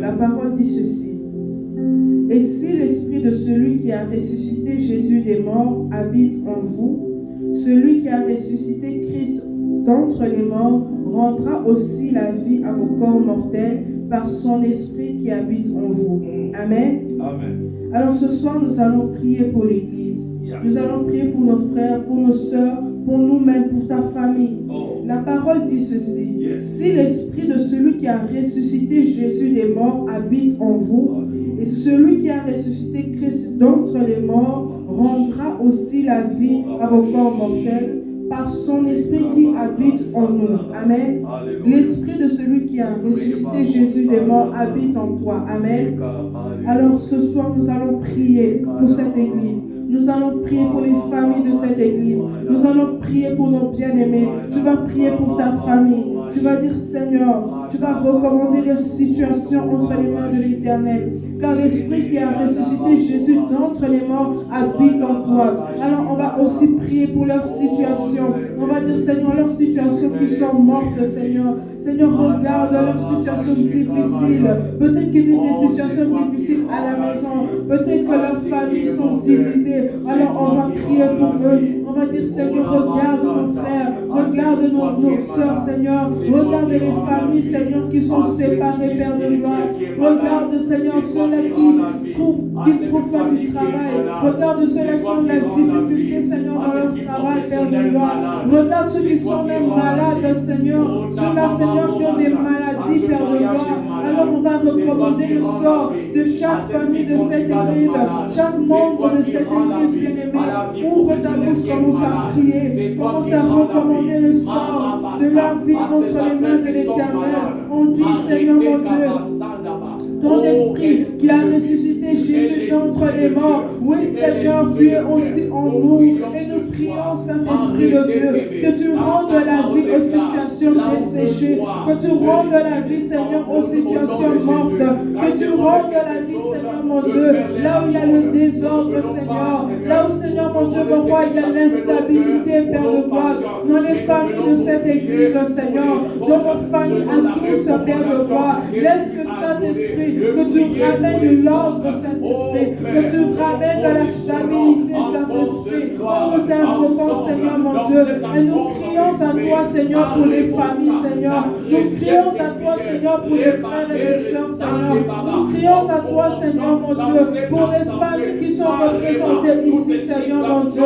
La parole dit ceci. Et si l'esprit de celui qui a ressuscité Jésus des morts habite en vous, celui qui a ressuscité Christ d'entre les morts rendra aussi la vie à vos corps mortels par son esprit qui habite en vous. Amen. Amen. Alors ce soir, nous allons prier pour l'Église. Nous allons prier pour nos frères, pour nos sœurs, pour nous-mêmes, pour ta famille. La parole dit ceci. Si l'esprit de celui qui a ressuscité Jésus des morts habite en vous, et celui qui a ressuscité Christ d'entre les morts rendra aussi la vie à vos corps mortels par son esprit qui habite en nous. Amen. L'esprit de celui qui a ressuscité Jésus des morts habite en toi. Amen. Alors ce soir, nous allons prier pour cette église. Nous allons prier pour les familles de cette église. Nous allons prier pour nos bien-aimés. Tu vas prier pour ta famille. Tu vas dire, Seigneur, tu vas recommander les situations entre les mains de l'Éternel. Car l'Esprit qui a ressuscité Jésus d'entre les morts habite en toi. Alors on va aussi prier pour leurs situations. On va dire, Seigneur, leurs situations qui sont mortes, Seigneur. Seigneur, regarde leurs situations difficiles. Peut-être qu'ils vivent des situations difficiles à la maison. Peut-être que leurs familles sont divisées. Alors on va prier pour eux. On va dire, Seigneur, regarde nos frères. Regarde nos sœurs, Seigneur. Regarde les familles, Seigneur, qui sont séparées, Père de gloire. Regarde, Seigneur, ceux-là qui ne trouvent pas du travail. Regarde ceux-là qui ont de la difficulté, Seigneur, dans leur travail, Père de gloire. Regarde ceux qui sont même malades, Seigneur. Ceux-là, Seigneur, qui ont des maladies, Père de gloire. Alors on va recommander le sort de chaque famille de cette église, chaque membre de cette église bien-aimée. Ouvre ta bouche, commence à prier, commence à recommander le sort de leur vie entre les mains de l'Éternel. On dit, Seigneur mon Dieu, ton esprit qui a ressuscité Jésus d'entre les morts. Oui, Seigneur, tu es aussi en nous. Et nous prions, Saint-Esprit de Dieu, que tu rendes la vie aux situations desséchées, que tu rendes la vie, Seigneur, aux situations mortes, que tu rendes la vie, Seigneur, mon Dieu, là où il y a le désordre, Seigneur, là où, Seigneur, mon Dieu, mon roi, il y a l'instabilité, Père de gloire, dans les familles de cette église, Seigneur, dans nos familles à tous, Père de gloire. Laisse que Saint-Esprit, que tu ramènes l'ordre, Saint-Esprit, que tu ramènes de la stabilité, Saint-Esprit. Oh, nous t'invoquons, Seigneur, mon Dieu, et nous crions à toi, Seigneur, pour les familles, Seigneur. Nous crions à toi, Seigneur, pour les frères et les sœurs, Seigneur. Nous crions à toi, Seigneur, mon Dieu, pour les familles qui sont représentées ici, Seigneur, mon Dieu.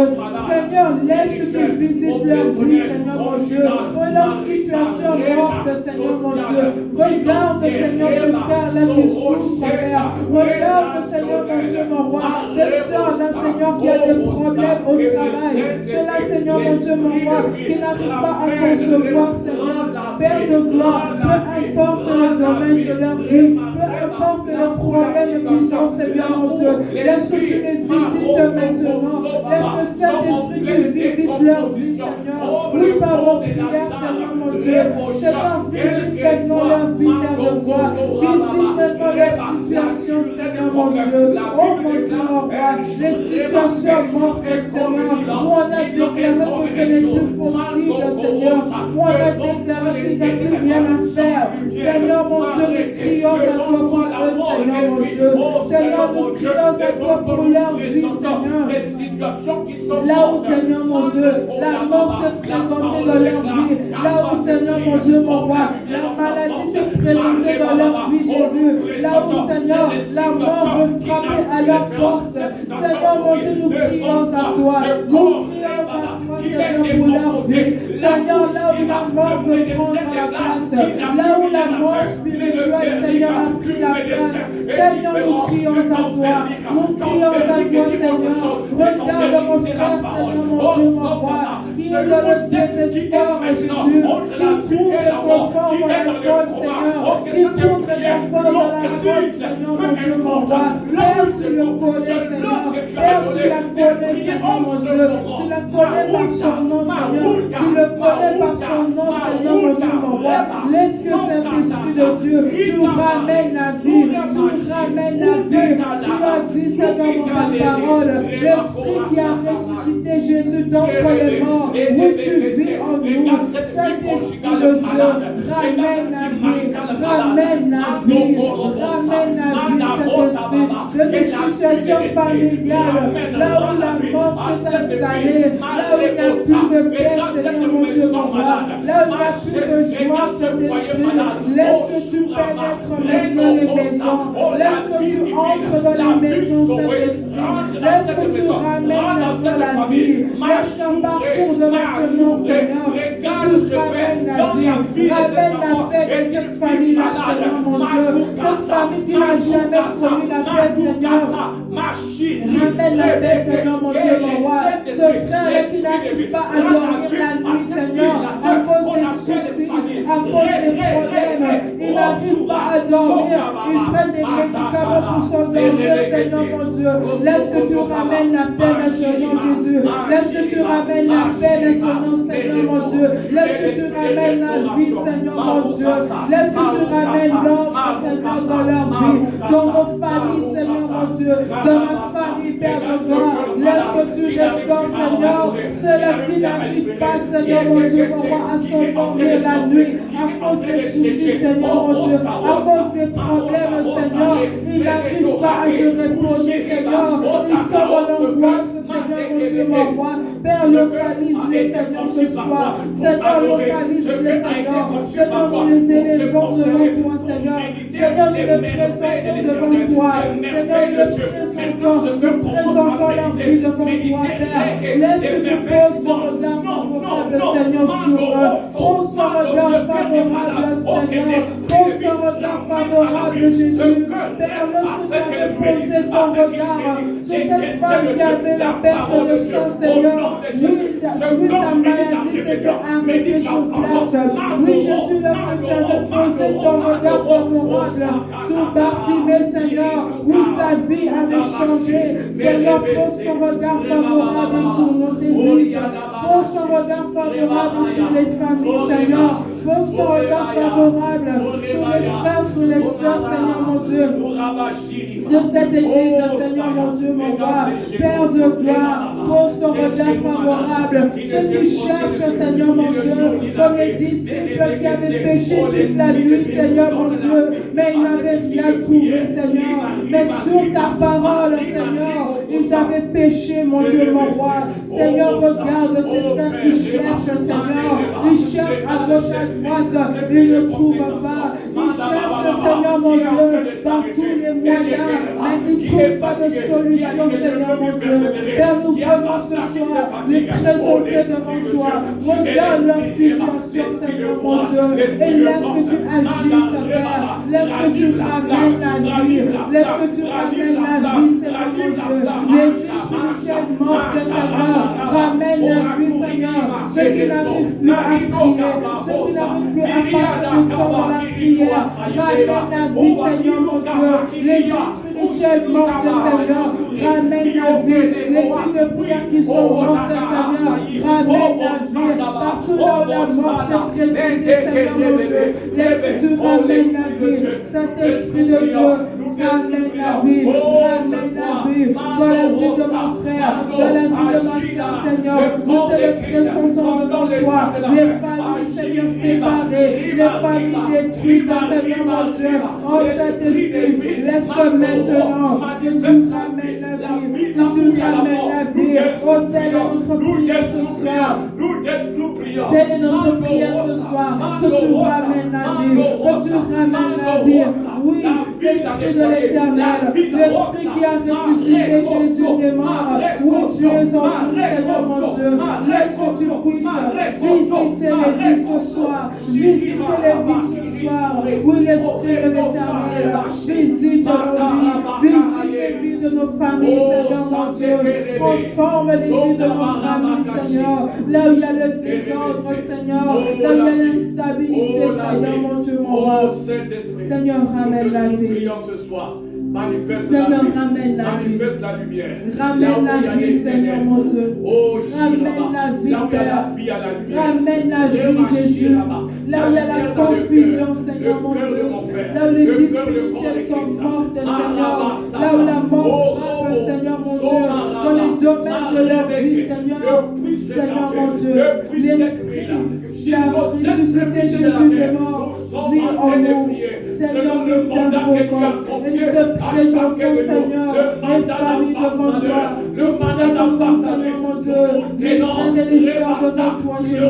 Seigneur, laisse que tu visites leur vie, Seigneur, mon Dieu. Oh, leur situation morte, Seigneur, mon Dieu. Regarde, Seigneur, ce frère-là qui souffre, Père. Regarde, Seigneur, mon Dieu, mon roi. Cette sœur-là, Seigneur, qui a des problèmes au travail. Cela, Seigneur, mon Dieu, mon roi, qui n'arrive pas à concevoir, Seigneur. Père de gloire, peu importe le domaine de leur vie, peu importe les problèmes qu'ils ont, Seigneur, mon Dieu. Laisse que tu les visites maintenant. Laisse que Saint-Esprit, tu visites leur vie, Seigneur. Oui, par vos prières, Seigneur, mon Dieu. Seigneur, visite maintenant leur vie, Père de gloire. Visite maintenant leur situation, Seigneur, mon Dieu. Oh, mon Dieu, mon roi. Les situations mortes, Seigneur, où on a déclaré que ce n'est plus possible, Seigneur. Où on a déclaré qu'il n'y a plus rien à faire. Seigneur, mon Dieu, nous crions à toi pour eux, Seigneur, mon Dieu. Seigneur, nous crions à toi pour leur vie, Seigneur. Là où, Seigneur, mon Dieu, la mort s'est présentée dans leur vie. Là où, Seigneur, mon Dieu, mon roi, la maladie s'est présentée dans leur vie, Jésus. Là où, Seigneur, la mort veut frapper à leur porte. Seigneur, mon Dieu, nous crions à toi. Nous crions à toi, Seigneur, pour leur vie. Seigneur, Seigneur, là où la mort veut prendre la place, là où la mort spirituelle, Seigneur, a pris la place, Seigneur, nous crions à toi. Nous crions à toi, Seigneur. Regarde mon frère, Seigneur, mon Dieu, mon roi, qui est dans le désespoir, Jésus, qui trouve réconfort dans l'alcool, Seigneur, qui trouve réconfort dans la drogue, Seigneur, mon Dieu, mon roi. Père, tu le connais, Seigneur. Père, tu la connais, Seigneur, mon Dieu. Tu la connais par son nom, Seigneur. Tu le connais par son nom, Seigneur, mon Dieu, mon roi. Laisse que cet esprit de Dieu, tu ramènes la vie, tu ramènes la vie. Tu as dit, Seigneur, dans ta parole, l'esprit qui a ressuscité Jésus d'entre les morts. Oui, tu vis en nous. Cet esprit de Dieu, ramène la vie, ramène la vie, ramène la vie, cet esprit de des situations familiales, là où la mort s'est installée, là où il n'y a plus de paix, Seigneur, mon Dieu, mon roi, là où il n'y a plus de joie, cet esprit, laisse que tu pénètres maintenant les maisons, laisse que tu entres dans les maisons, cet esprit, laisse que tu ramènes vers la vie, laisse qu'un parcours de maintenant, Seigneur, que tu ramènes la vie, ramène la paix dans cette famille-là, Seigneur, mon Dieu, cette famille qui n'a jamais connu la paix, Seigneur. Ramène la paix, Seigneur, mon Dieu, mon roi. Ce frère qui n'arrive pas à dormir la nuit, Seigneur, à cause des soucis, à cause des problèmes. Il n'arrive pas à dormir. Il prend des médicaments pour s'endormir, Seigneur, mon Dieu. Laisse que tu ramènes la paix maintenant, Jésus. Laisse que tu ramènes la paix maintenant, Seigneur, mon Dieu. Laisse que tu ramènes la vie, Seigneur, mon Dieu. Laisse que tu ramènes l'ordre, Seigneur, dans leur vie, dans nos familles, Seigneur, mon Dieu. Dans ma famille, Père de gloire, laisse que tu restaures, Seigneur, ceux-là qui n'arrivent pas, Seigneur, mon Dieu, mon roi, à s'endormir la nuit, à cause des soucis, Seigneur, mon Dieu, à cause des problèmes, Seigneur, ils n'arrivent pas à se reposer, Seigneur, ils sont dans l'angoisse, Seigneur, mon Dieu, mon roi. Père, localise-les, Seigneur, ce soir. Seigneur, localise-les, Seigneur. Seigneur, nous les élevons devant toi, Seigneur. Seigneur, nous les présentons devant toi. Seigneur, nous présentons leur vie devant toi, Père. Laisse que tu poses ton regard favorable, Seigneur, sur eux. Pose ton regard favorable, Seigneur. Pose ton regard favorable, Jésus. Père, lorsque tu avais posé ton regard sur cette femme qui avait la perte de sang, Seigneur, oui, sa maladie s'était arrêtée sur place. Oui, Jésus, lorsque tu avais posé ton regard favorable sur Bartimée, Seigneur, oui, sa vie avait changé. Seigneur, pose ton regard favorable sur notre Église. Pose ton regard favorable sur les familles, Seigneur. Pose ton regard favorable sur les frères, sur les sœurs, Seigneur, mon Dieu, de cette Église, Seigneur, mon Dieu, mon roi. Père de gloire, pose ton regard favorable. Ceux qui cherchent, Seigneur, mon Dieu, comme les disciples qui avaient péché toute la nuit, Seigneur, mon Dieu, mais ils n'avaient rien trouvé, Seigneur. Mais sur ta parole, Seigneur, ils avaient péché, mon Dieu, mon roi. Seigneur, regarde ces frères qui cherchent, Seigneur. Ils cherchent à gauche, à droite, ils ne trouvent pas. Ils cherchent, Seigneur, mon Dieu, par tous les moyens, mais ils ne trouvent pas de solution, Seigneur, mon Dieu. Père, nous venons ce soir les présenter devant toi. Regarde leur situation, Seigneur, mon Dieu, et laisse que tu agisses, Père. Laisse que tu ramènes la vie. Laisse que tu ramènes la vie, Seigneur, mon Dieu. Les vies spirituelles mortes, Seigneur, ramène la vie, Seigneur. Ceux qui n'arrivent plus à prier, ceux qui n'arrivent plus à passer du temps dans la prière, ramène la vie, Seigneur, mon Dieu. Les vies spirituelles mortes, Seigneur, ramène la vie. Les vies de prière qui sont mortes, Seigneur, ramène la vie. Partout là où la mort s'est présentée, Seigneur, mon Dieu, laisse que tu ramènes la vie. Saint-Esprit de Dieu, ramène la vie, ramène la vie dans la vie de mon frère, dans la vie de ma soeur, Seigneur. Nous te les présentons devant toi. Les familles, Seigneur, séparées, les familles détruites, Seigneur, mon Dieu. Oh, Saint-Esprit, laisse que maintenant que tu ramènes la vie, que tu ramènes la vie. Oh, telle est notre prière ce soir. Telle est notre prière ce soir. Que tu ramènes la vie, que tu ramènes la vie. Oui, l'Esprit de l'Éternel, l'Esprit qui a ressuscité Jésus des morts. Oui, tu es en nous, Seigneur mon Dieu. Laisse que tu puisses visiter les vies ce soir. Visiter les vies ce soir. Oui, l'Esprit de l'Éternel, visite nos vies. Visite les vies de nos familles, Seigneur mon Dieu. Transforme les vies de nos familles, Seigneur. Là où il y a le désordre, Seigneur. Là où il y a l'instabilité, Seigneur mon Dieu, mon roi. Seigneur, ramène la vie. Seigneur, ramène la vie. Ramène la vie, Seigneur mon Dieu. Ramène la vie, Père. Ramène la vie, Jésus. Là où il y a la confusion, Seigneur mon Dieu. Là où les vies spirituelles sont mortes, Seigneur. Là où la mort frappe, Seigneur mon Dieu. Dans les domaines de leur vie, Seigneur. Seigneur mon Dieu. L'Esprit qui a ressuscité Jésus des morts vit en nous. Seigneur, nous t'invoquons et nous te présentons, Seigneur, les familles devant toi. Nous présentons, Seigneur mon Dieu, les frères et les sœurs devant toi, Jésus.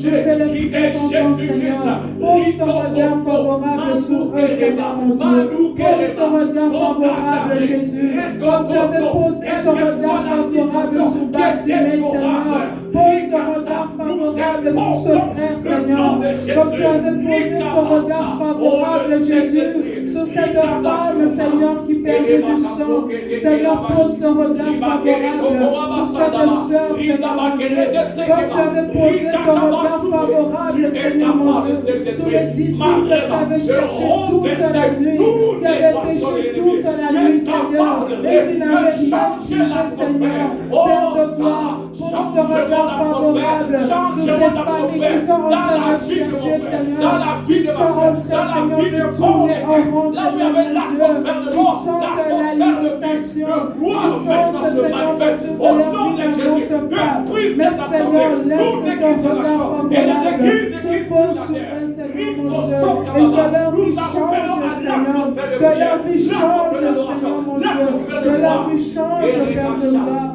Nous te les présentons, Seigneur. Pose ton regard favorable sur eux, Seigneur mon Dieu. Pose ton regard favorable, Jésus. Comme tu avais posé ton regard favorable sur Bartimée, Seigneur. Pose ton regard favorable sur ce frère, Seigneur. Comme tu avais posé ton regard favorable, Jésus, sur cette femme, Seigneur, qui perdait du sang. Seigneur, pose ton regard favorable sur cette sœur, Seigneur mon Dieu. Comme tu avais posé ton regard favorable, Seigneur mon Dieu, sur les disciples qui avaient cherché toute la nuit, qui avaient péché toute la nuit, Seigneur, et qui n'avaient rien trouvé, Seigneur. Père de gloire, pose ton regard favorable sur ces familles qui sont en train de chercher, Seigneur, qui sont en train, Seigneur, de tourner en rond, Seigneur mon Dieu, qui sentent la limitation, qui sentent, Seigneur mon Dieu, que leur vie n'avance pas. Mais Seigneur, laisse que ton regard favorable se pose sur eux, Seigneur mon Dieu, et que leur vie change, Seigneur, que leur vie change, Seigneur mon Dieu, que leur vie change, Père de gloire.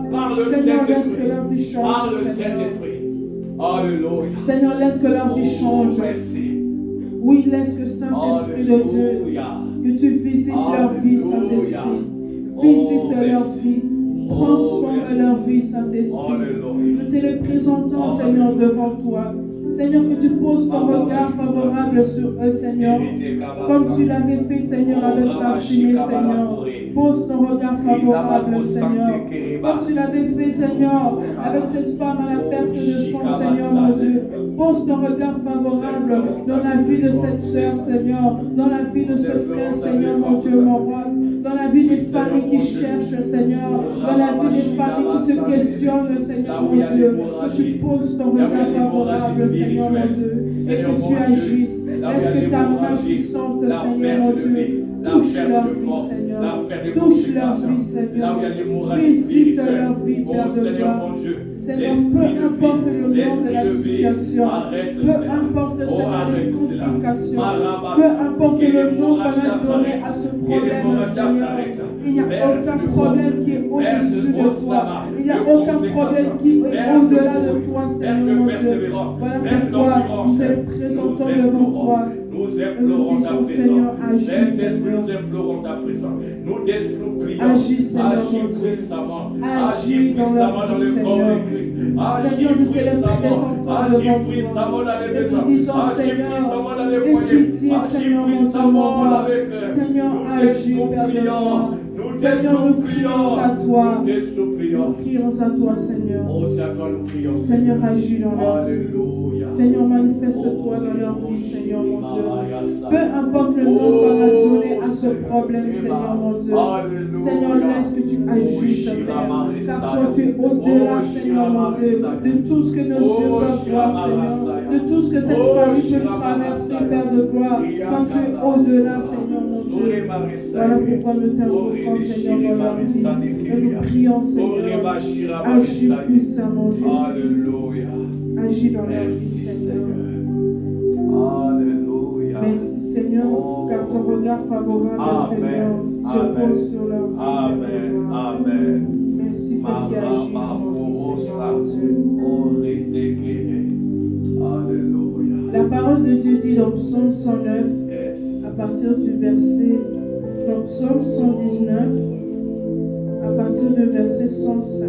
Seigneur, laisse que leur vie change, Seigneur. Seigneur, laisse que leur vie change. Oui, laisse que Saint-Esprit de Dieu, que tu visites leur vie, Saint-Esprit. Visite leur vie. Transforme leur vie, Saint-Esprit. Nous te les présentons, Seigneur, devant toi. Seigneur, que tu poses ton regard favorable sur eux, Seigneur. Comme tu l'avais fait, Seigneur, avec Bartimée, Seigneur. Pose ton regard favorable, Seigneur. Comme tu l'avais fait, Seigneur, avec cette femme à la perte de sang, Seigneur, mon Dieu. Pose ton regard favorable dans la vie de cette sœur, Seigneur. Dans la vie de ce frère, Seigneur, mon Dieu, mon roi. Dans la vie des familles qui cherchent, Seigneur. Dans la vie des familles qui se questionnent, Seigneur, mon Dieu. Que tu poses ton regard favorable, Seigneur, mon Dieu. Et que tu agisses. Laisse que ta main puissante, Seigneur, mon Dieu, touche leur vie, Seigneur. Touche leur vie, Seigneur. Visite leur vie, Père de gloire. Seigneur, peu importe le nom de la situation, peu importe, Seigneur, les complications, peu importe le nom qu'on a donné à ce problème, Seigneur, il n'y a aucun problème qui est au-dessus de toi. Il n'y a aucun problème qui est au-delà de toi, Seigneur, mon Dieu. Voilà pourquoi nous te présentons devant toi. Et nous disons, Seigneur, agis, Seigneur. Agis, Seigneur, mon Dieu. Agis dans leur vie, Seigneur. Seigneur, nous te les présentons devant toi. Et nous disons, Seigneur, aie pitié, Seigneur, mon Dieu, mon roi. Seigneur, agis, Père de gloire. Seigneur, nous crions à toi. Nous crions à toi, Seigneur. Seigneur, agis dans leur vie. Seigneur, manifeste-toi dans leur vie, Seigneur, mon Dieu. Peu importe le nom qu'on a donné à ce problème, Seigneur, mon Dieu. Seigneur, laisse que tu agisses, Père. Car toi, tu es au-delà, Seigneur, mon Dieu, de tout ce que nos yeux peuvent voir, Seigneur. De tout ce que cette famille peut traverser, Père de gloire. Quand tu es au-delà, Seigneur, mon Dieu. Voilà pourquoi nous t'invoquons, Seigneur, dans leur vie. Et nous prions, Seigneur. Agis puissamment, Jésus. Agis dans leur vie, Seigneur. Merci, Seigneur, car ton regard favorable, Seigneur, se pose sur leur vie. Amen. Merci, toi qui agis dans leur vie, Seigneur, mon Dieu. La parole de Dieu dit dans Psaume 109, à partir du verset Donc, Psaume 119, à partir du verset 105.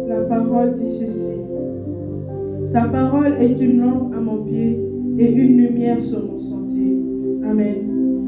La parole dit ceci. Ta parole est une lampe à mon pied et une lumière sur mon sentier. Amen.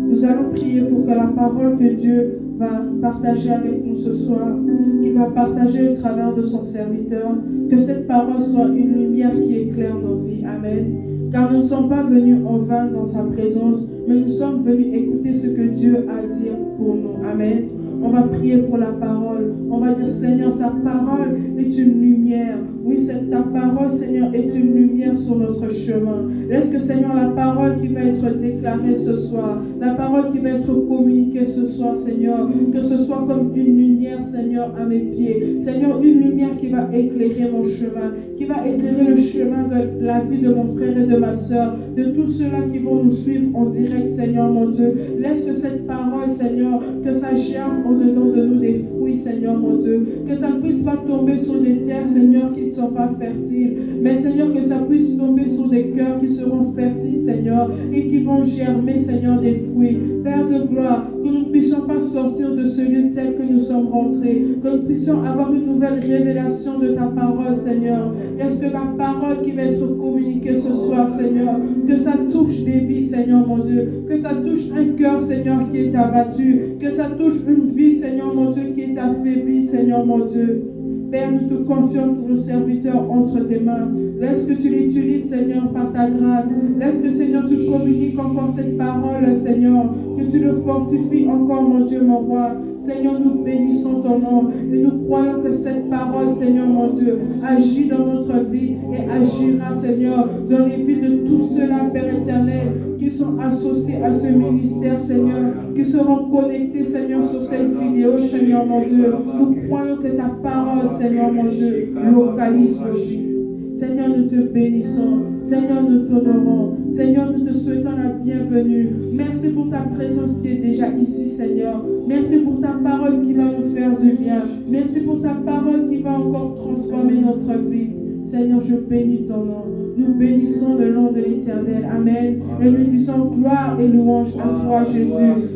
Nous allons prier pour que la parole que Dieu va partager avec nous ce soir, qu'il va partager au travers de son serviteur, que cette parole soit une lumière qui éclaire nos vies. Amen. Car nous ne sommes pas venus en vain dans sa présence, mais nous sommes venus écouter ce que Dieu a à dire pour nous. Amen. On va prier pour la parole. On va dire, Seigneur, ta parole est une lumière. Oui, ta parole, Seigneur, est une lumière sur notre chemin. Laisse que, Seigneur, la parole qui va être déclarée ce soir, la parole qui va être communiquée ce soir, Seigneur, que ce soit comme une lumière, Seigneur, à mes pieds. Seigneur, une lumière qui va éclairer mon chemin, qui va éclairer le chemin de la vie de mon frère et de ma soeur, de tous ceux-là qui vont nous suivre en direct, Seigneur, mon Dieu. Laisse que cette parole, Seigneur, que ça germe au-dedans de nous des fruits, Seigneur, mon Dieu. Que ça ne puisse pas tomber sur des terres, Seigneur, qui ne sont pas fertiles. Mais, Seigneur, que ça puisse tomber sur des cœurs qui seront fertiles, Seigneur, et qui vont germer, Seigneur, des fruits. Père de gloire, que nous ne puissions pas sortir de ce lieu tel que nous sommes rentrés. Que nous puissions avoir une nouvelle révélation de ta parole, Seigneur. Laisse que la parole qui va être communiquée ce soir, Seigneur, que ça touche des vies, Seigneur, mon Dieu. Que ça touche un cœur, Seigneur, qui est abattu. Que ça touche une vie, Seigneur, mon Dieu, qui est affaiblie, Seigneur, mon Dieu. Père, nous te confions ton serviteur entre tes mains. Laisse que tu l'utilises, Seigneur, par ta grâce. Laisse que, Seigneur, tu communiques encore cette parole, Seigneur. Que tu le fortifies encore, mon Dieu, mon roi. Seigneur, nous bénissons ton nom. Et nous croyons que cette parole, Seigneur, mon Dieu, agit dans notre vie et agira, Seigneur, dans les vies de tous ceux-là, Père éternel, qui sont associés à ce ministère, Seigneur, qui seront connectés, Seigneur, sur cette vidéo, Seigneur, mon Dieu. Nous croyons que ta parole, Seigneur, mon Dieu, localise nos vies. Seigneur, nous te bénissons. Seigneur, nous t'honorons. Seigneur, nous te souhaitons la bienvenue. Merci pour ta présence qui est déjà ici, Seigneur. Merci pour ta parole qui va nous faire du bien. Merci pour ta parole qui va encore transformer notre vie. Seigneur, je bénis ton nom. Nous bénissons le nom de l'Éternel. Amen. Et nous disons gloire et louange à toi, Jésus.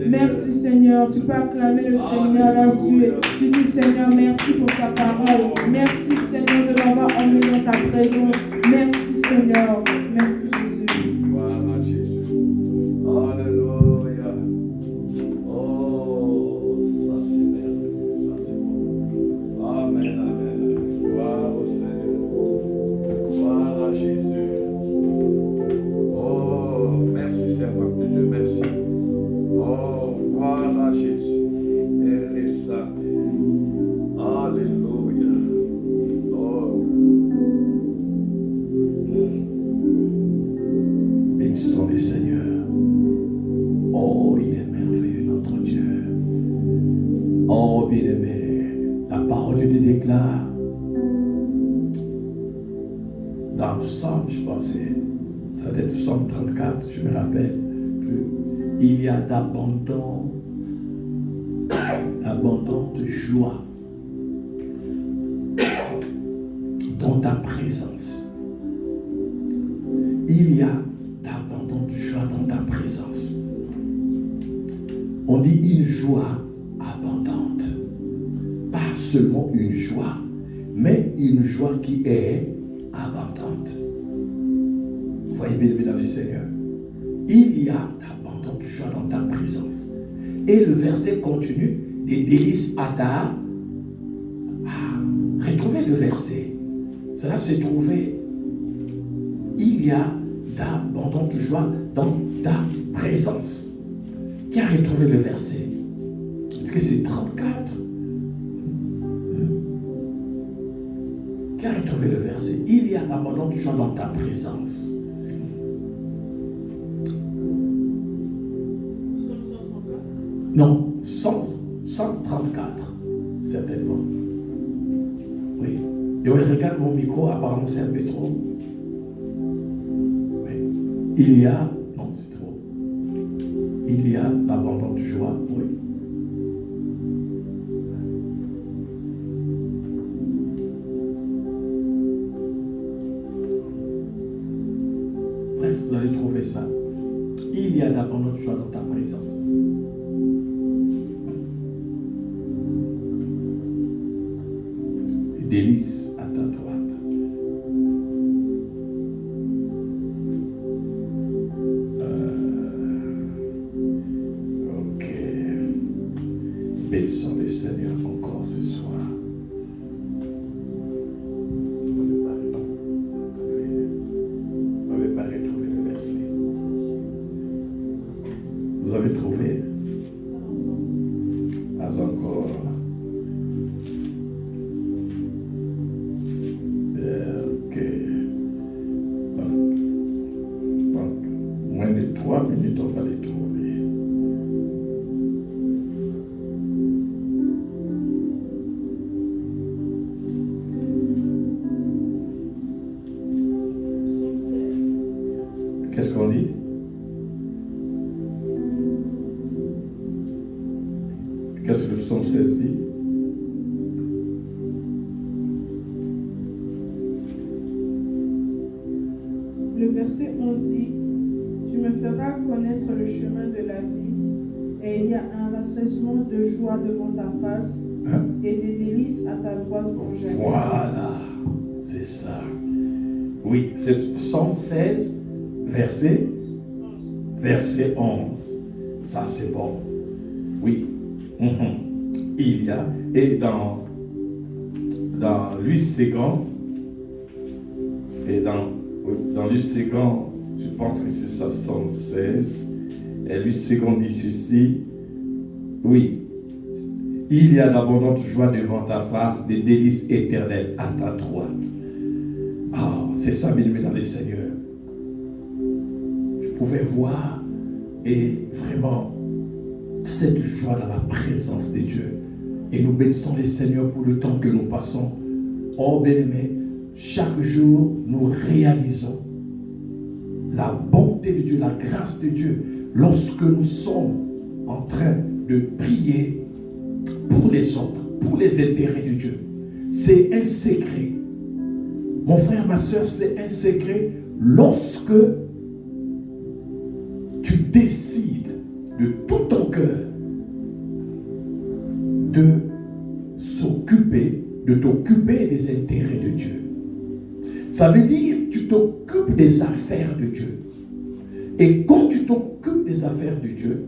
Merci, Seigneur. Tu peux acclamer le Seigneur là où tu es. Tu dis, Seigneur, merci pour ta parole. Merci, Seigneur, de m'avoir emmené dans ta présence. Merci, Seigneur. Merci, Jésus. Gloire à Jésus. Alléluia. Oh, ça c'est merveilleux. Ça c'est bon. Amen, amen. Gloire au Seigneur. Gloire à Jésus. Oh, merci Seigneur de Dieu, merci. Oh, gloire à Jésus. Elle est sainte. Alléluia. Oh. Bénissons les Seigneurs. Oh, il est merveilleux notre Dieu. Oh, bien-aimé, la parole de Dieu déclare dans le psaume, je pensais, ça doit être le psaume 34, je me rappelle plus. Il y a d'abondante joie dans ta présence. Il y a d'abondante joie dans ta présence. On dit une joie abondante. Pas seulement une joie, mais une joie qui est abondante. Vous voyez bien, mesdames et Seigneur, il y a d'abondante joie dans ta présence. Et le verset continue, des délices à ta... Retrouvez le verset. Cela s'est trouvé. Il y a d'abondante joie dans ta présence. Qui a retrouvé le verset? Est-ce que c'est 34? Qui a retrouvé le verset? Il y a d'abondante joie dans ta présence. Non, 134, certainement. Oui. Et on regarde mon micro, apparemment c'est un peu trop. Oui. Il y a, non c'est trop. Il y a d'abondante joie, oui. Bref, vous allez trouver ça. Il y a d'abondante joie dans ta présence. délices à ta droite. Ok. Bénissons le Seigneur encore ce soir. Vous n'avez pas retrouvé le verset. Vous avez trouvé? Pas encore. Ok. Donc, moins de 3 minutes, on va les trouver. Qu'est-ce qu'on dit? Qu'est-ce que le psaume 16 dit? Le verset 11 dit, tu me feras connaître le chemin de la vie, et il y a un rassasiement de joie devant ta face, et des délices à ta droite pour jamais. Voilà, c'est ça. Oui, c'est psaume 16, verset 11. Ça, c'est bon. Oui. Il y a, et dans Louis Ségan, et dans Louis Ségan, je pense que c'est ça, psaume 16, et Louis Ségan dit ceci, oui, il y a d'abondantes joies devant ta face, des délices éternelles à ta droite. Ah, c'est ça, bien-aimé dans le Seigneur. Je pouvais voir, et vraiment, cette joie dans la présence de Dieu. Et nous bénissons les Seigneurs pour le temps que nous passons. Oh bien-aimé, chaque jour nous réalisons la bonté de Dieu, la grâce de Dieu, lorsque nous sommes en train de prier pour les autres, pour les intérêts de Dieu. C'est un secret. Mon frère, ma soeur, c'est un secret lorsque tu décides de tout ton cœur de t'occuper des intérêts de Dieu. Ça veut dire tu t'occupes des affaires de Dieu. Et quand tu t'occupes des affaires de Dieu,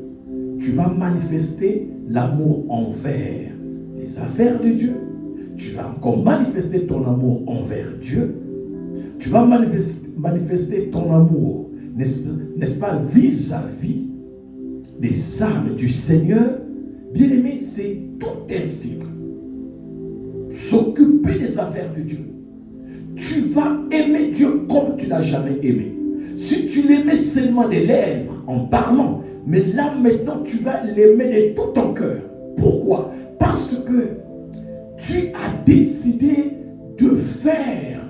tu vas manifester l'amour envers les affaires de Dieu. Tu vas encore manifester ton amour envers Dieu. Tu vas manifester ton amour, n'est-ce pas, vis-à-vis des âmes du Seigneur. Bien-aimé, c'est tout un cycle. S'occuper des affaires de Dieu. Tu vas aimer Dieu comme tu l'as jamais aimé. Si tu l'aimais seulement des lèvres, en parlant, mais là maintenant tu vas l'aimer de tout ton cœur. Pourquoi? Parce que tu as décidé de faire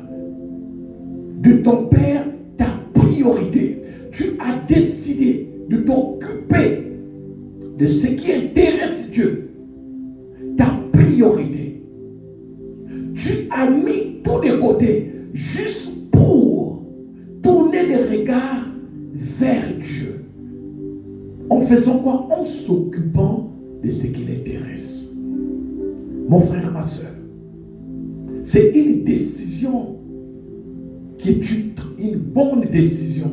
de ton Père ta priorité. Tu as décidé de t'occuper de ce qui intéresse Dieu, ta priorité. Tu as mis tout de côté juste pour tourner les regards vers Dieu. En faisant quoi? En s'occupant de ce qui l'intéresse. Mon frère, ma soeur, c'est une décision qui est une bonne décision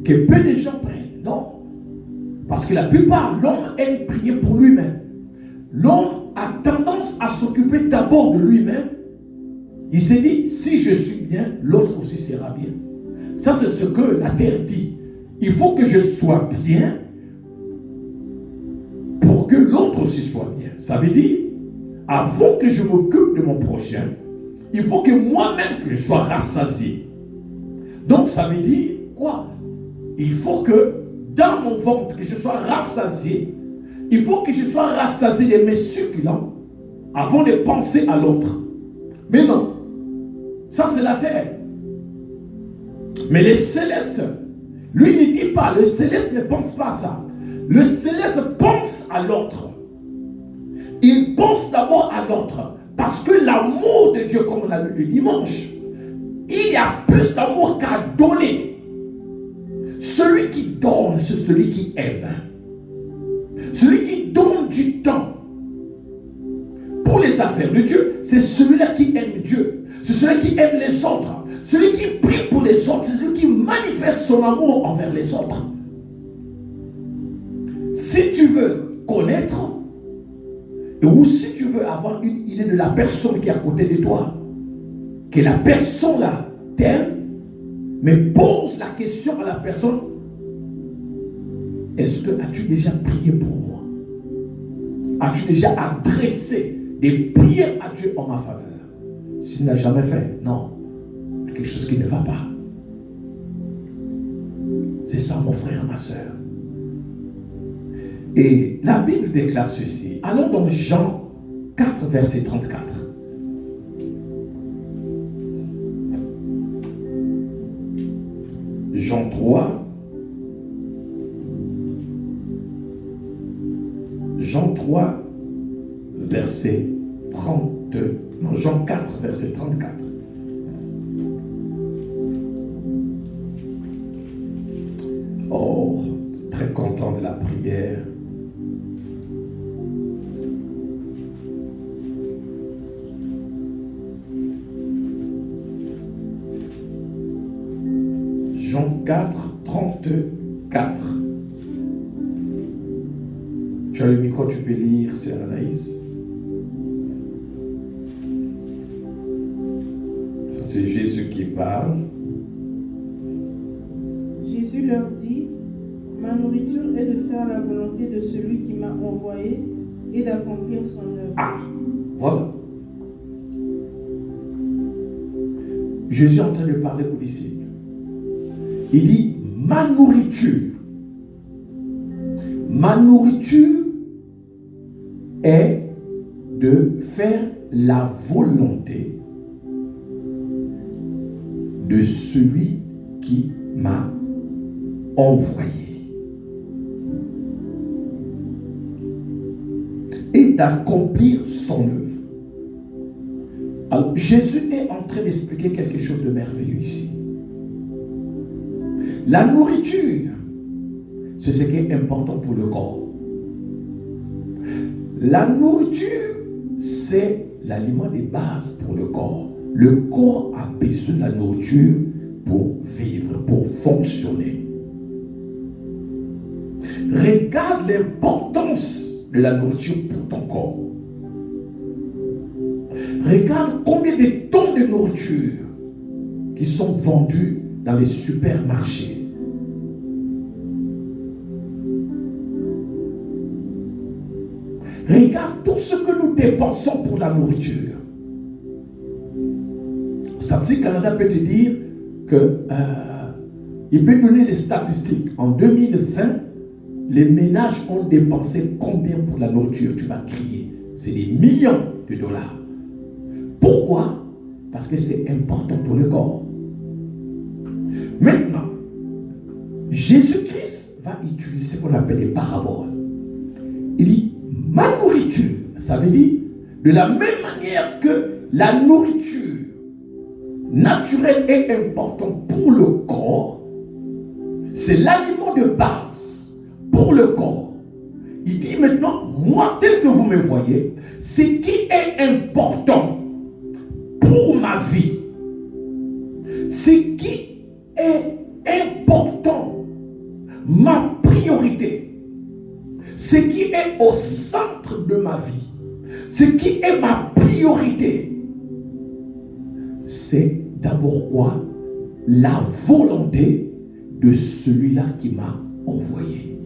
que peu de gens prennent. Non. Parce que la plupart, l'homme aime prier pour lui-même. L'homme a tendance à s'occuper d'abord de lui-même. Il s'est dit, si je suis bien, l'autre aussi sera bien. Ça, c'est ce que la terre dit. Il faut que je sois bien pour que l'autre aussi soit bien. Ça veut dire, avant que je m'occupe de mon prochain, il faut que moi-même que je sois rassasié. Donc, ça veut dire quoi? Il faut que dans mon ventre, que je sois rassasié. Il faut que je sois rassasié de mes succulents avant de penser à l'autre. Mais non, ça c'est la terre. Mais le céleste, lui ne dit pas, le céleste ne pense pas à ça. Le céleste pense à l'autre. Il pense d'abord à l'autre. Parce que l'amour de Dieu, comme on a lu le dimanche, il y a plus d'amour qu'à donner. Celui qui donne, c'est celui qui aime. Celui qui donne du temps pour les affaires de Dieu, c'est celui-là qui aime Dieu. C'est celui qui aime les autres. Celui qui prie pour les autres, c'est celui qui manifeste son amour envers les autres. Si tu veux connaître, ou si tu veux avoir une idée de la personne qui est à côté de toi, que la personne là t'aime, mais pose la question à la personne, est-ce que as-tu déjà prié pour moi? As-tu déjà adressé des prières à Dieu en ma faveur? S'il n'a jamais fait, non, il y a quelque chose qui ne va pas. C'est ça, mon frère, ma soeur. Et la Bible déclare ceci. Allons dans Jean 4, verset 34. Jean 3. Jean 3, verset 30. Non, Jean 4, verset 34. Oh, très content de la prière. Jean 4, 34. Tu as le micro, tu peux lire, c'est Anaïs. Ça, c'est Jésus qui parle. Jésus leur dit, ma nourriture est de faire la volonté de celui qui m'a envoyé et d'accomplir son œuvre. Ah, voilà. Jésus est en train de parler aux disciples. Il dit, ma nourriture est de faire la volonté de celui qui m'a envoyé et d'accomplir son œuvre. Alors, Jésus est en train d'expliquer quelque chose de merveilleux ici. La nourriture, c'est ce qui est important pour le corps. La nourriture, c'est l'aliment de base pour le corps. Le corps a besoin de la nourriture pour vivre, pour fonctionner. Regarde l'importance de la nourriture pour ton corps. Regarde combien de tonnes de nourriture qui sont vendues dans les supermarchés. Regarde tout ce que nous dépensons pour la nourriture. Statistique Canada peut te dire que il peut donner les statistiques. En 2020, les ménages ont dépensé combien pour la nourriture? Tu vas crier. C'est des millions de dollars. Pourquoi? Parce que c'est important pour le corps. Maintenant, Jésus-Christ va utiliser ce qu'on appelle les paraboles. Il dit, ma nourriture, ça veut dire, de la même manière que la nourriture naturelle est importante pour le corps, c'est l'aliment de base pour le corps. Il dit maintenant, moi tel que vous me voyez, ce qui est important pour ma vie, ce qui est important, ma priorité, ce qui est au centre de ma vie, ce qui est ma priorité, c'est d'abord quoi? La volonté de celui-là qui m'a envoyé.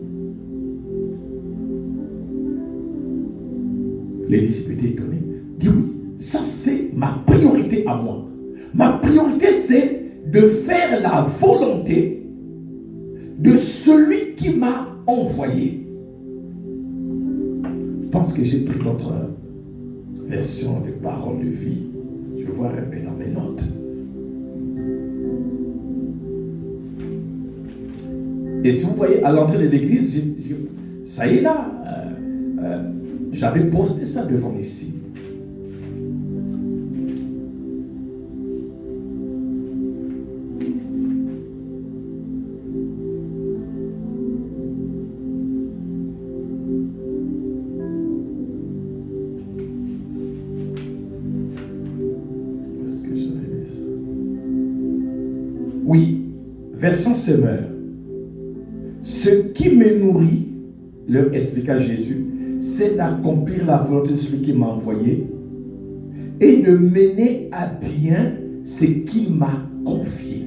Les disciples étaient étonnés. Dis oui, ça c'est ma priorité à moi. Ma priorité c'est de faire la volonté de celui qui m'a envoyé. Je pense que j'ai pris notre version de paroles de vie. Je vais voir un peu dans mes notes. Et si vous voyez à l'entrée de l'église, ça y est là, j'avais posté ça devant ici. version semeur. Ce qui me nourrit, leur expliqua Jésus, c'est d'accomplir la volonté de celui qui m'a envoyé et de mener à bien ce qu'il m'a confié.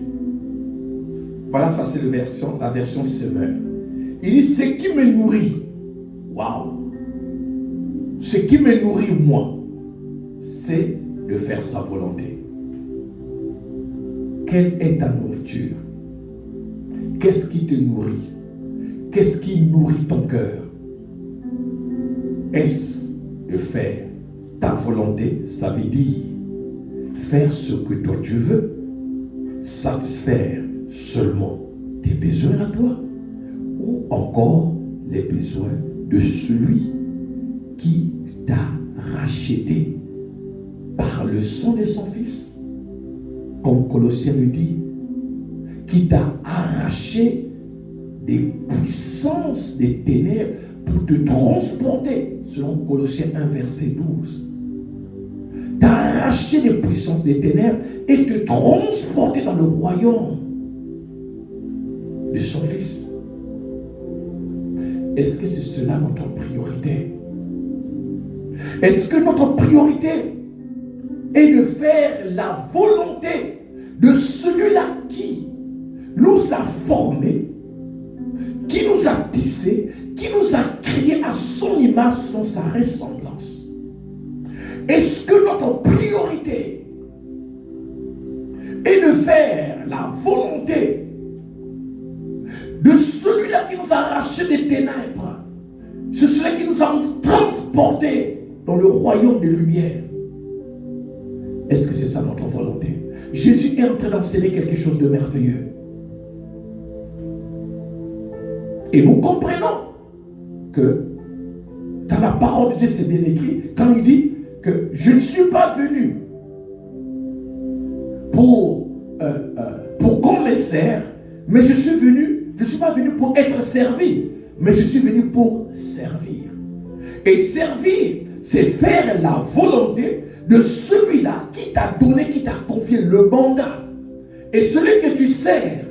Voilà, ça c'est la version semeur. Il dit, ce qui me nourrit, waouh, ce qui me nourrit moi, c'est de faire sa volonté. Quelle est ta nourriture? Qu'est-ce qui te nourrit? Qu'est-ce qui nourrit ton cœur? Est-ce de faire ta volonté? Ça veut dire faire ce que toi tu veux, satisfaire seulement tes besoins à toi, ou encore les besoins de celui qui t'a racheté par le sang de son Fils, comme Colossiens le dit, qui t'a arraché des puissances des ténèbres pour te transporter, selon Colossiens 1, verset 12. T'a arraché des puissances des ténèbres et te transporter dans le royaume de son Fils. Est-ce que c'est cela notre priorité? Est-ce que notre priorité est de faire la volonté de celui-là qui nous a formés, qui nous a tissés, qui nous a créés à son image, selon sa ressemblance? Est-ce que notre priorité est de faire la volonté de celui-là qui nous a arrachés des ténèbres, c'est celui qui nous a transportés dans le royaume des lumières? Est-ce que c'est ça notre volonté? Jésus est en train d'enseigner quelque chose de merveilleux. Et nous comprenons que dans la parole de Dieu, c'est bien écrit, quand il dit que je ne suis pas venu pour qu'on me serve, mais je ne suis pas venu pour être servi, mais je suis venu pour servir. Et servir, c'est faire la volonté de celui-là qui t'a donné, qui t'a confié le mandat. Et celui que tu sers,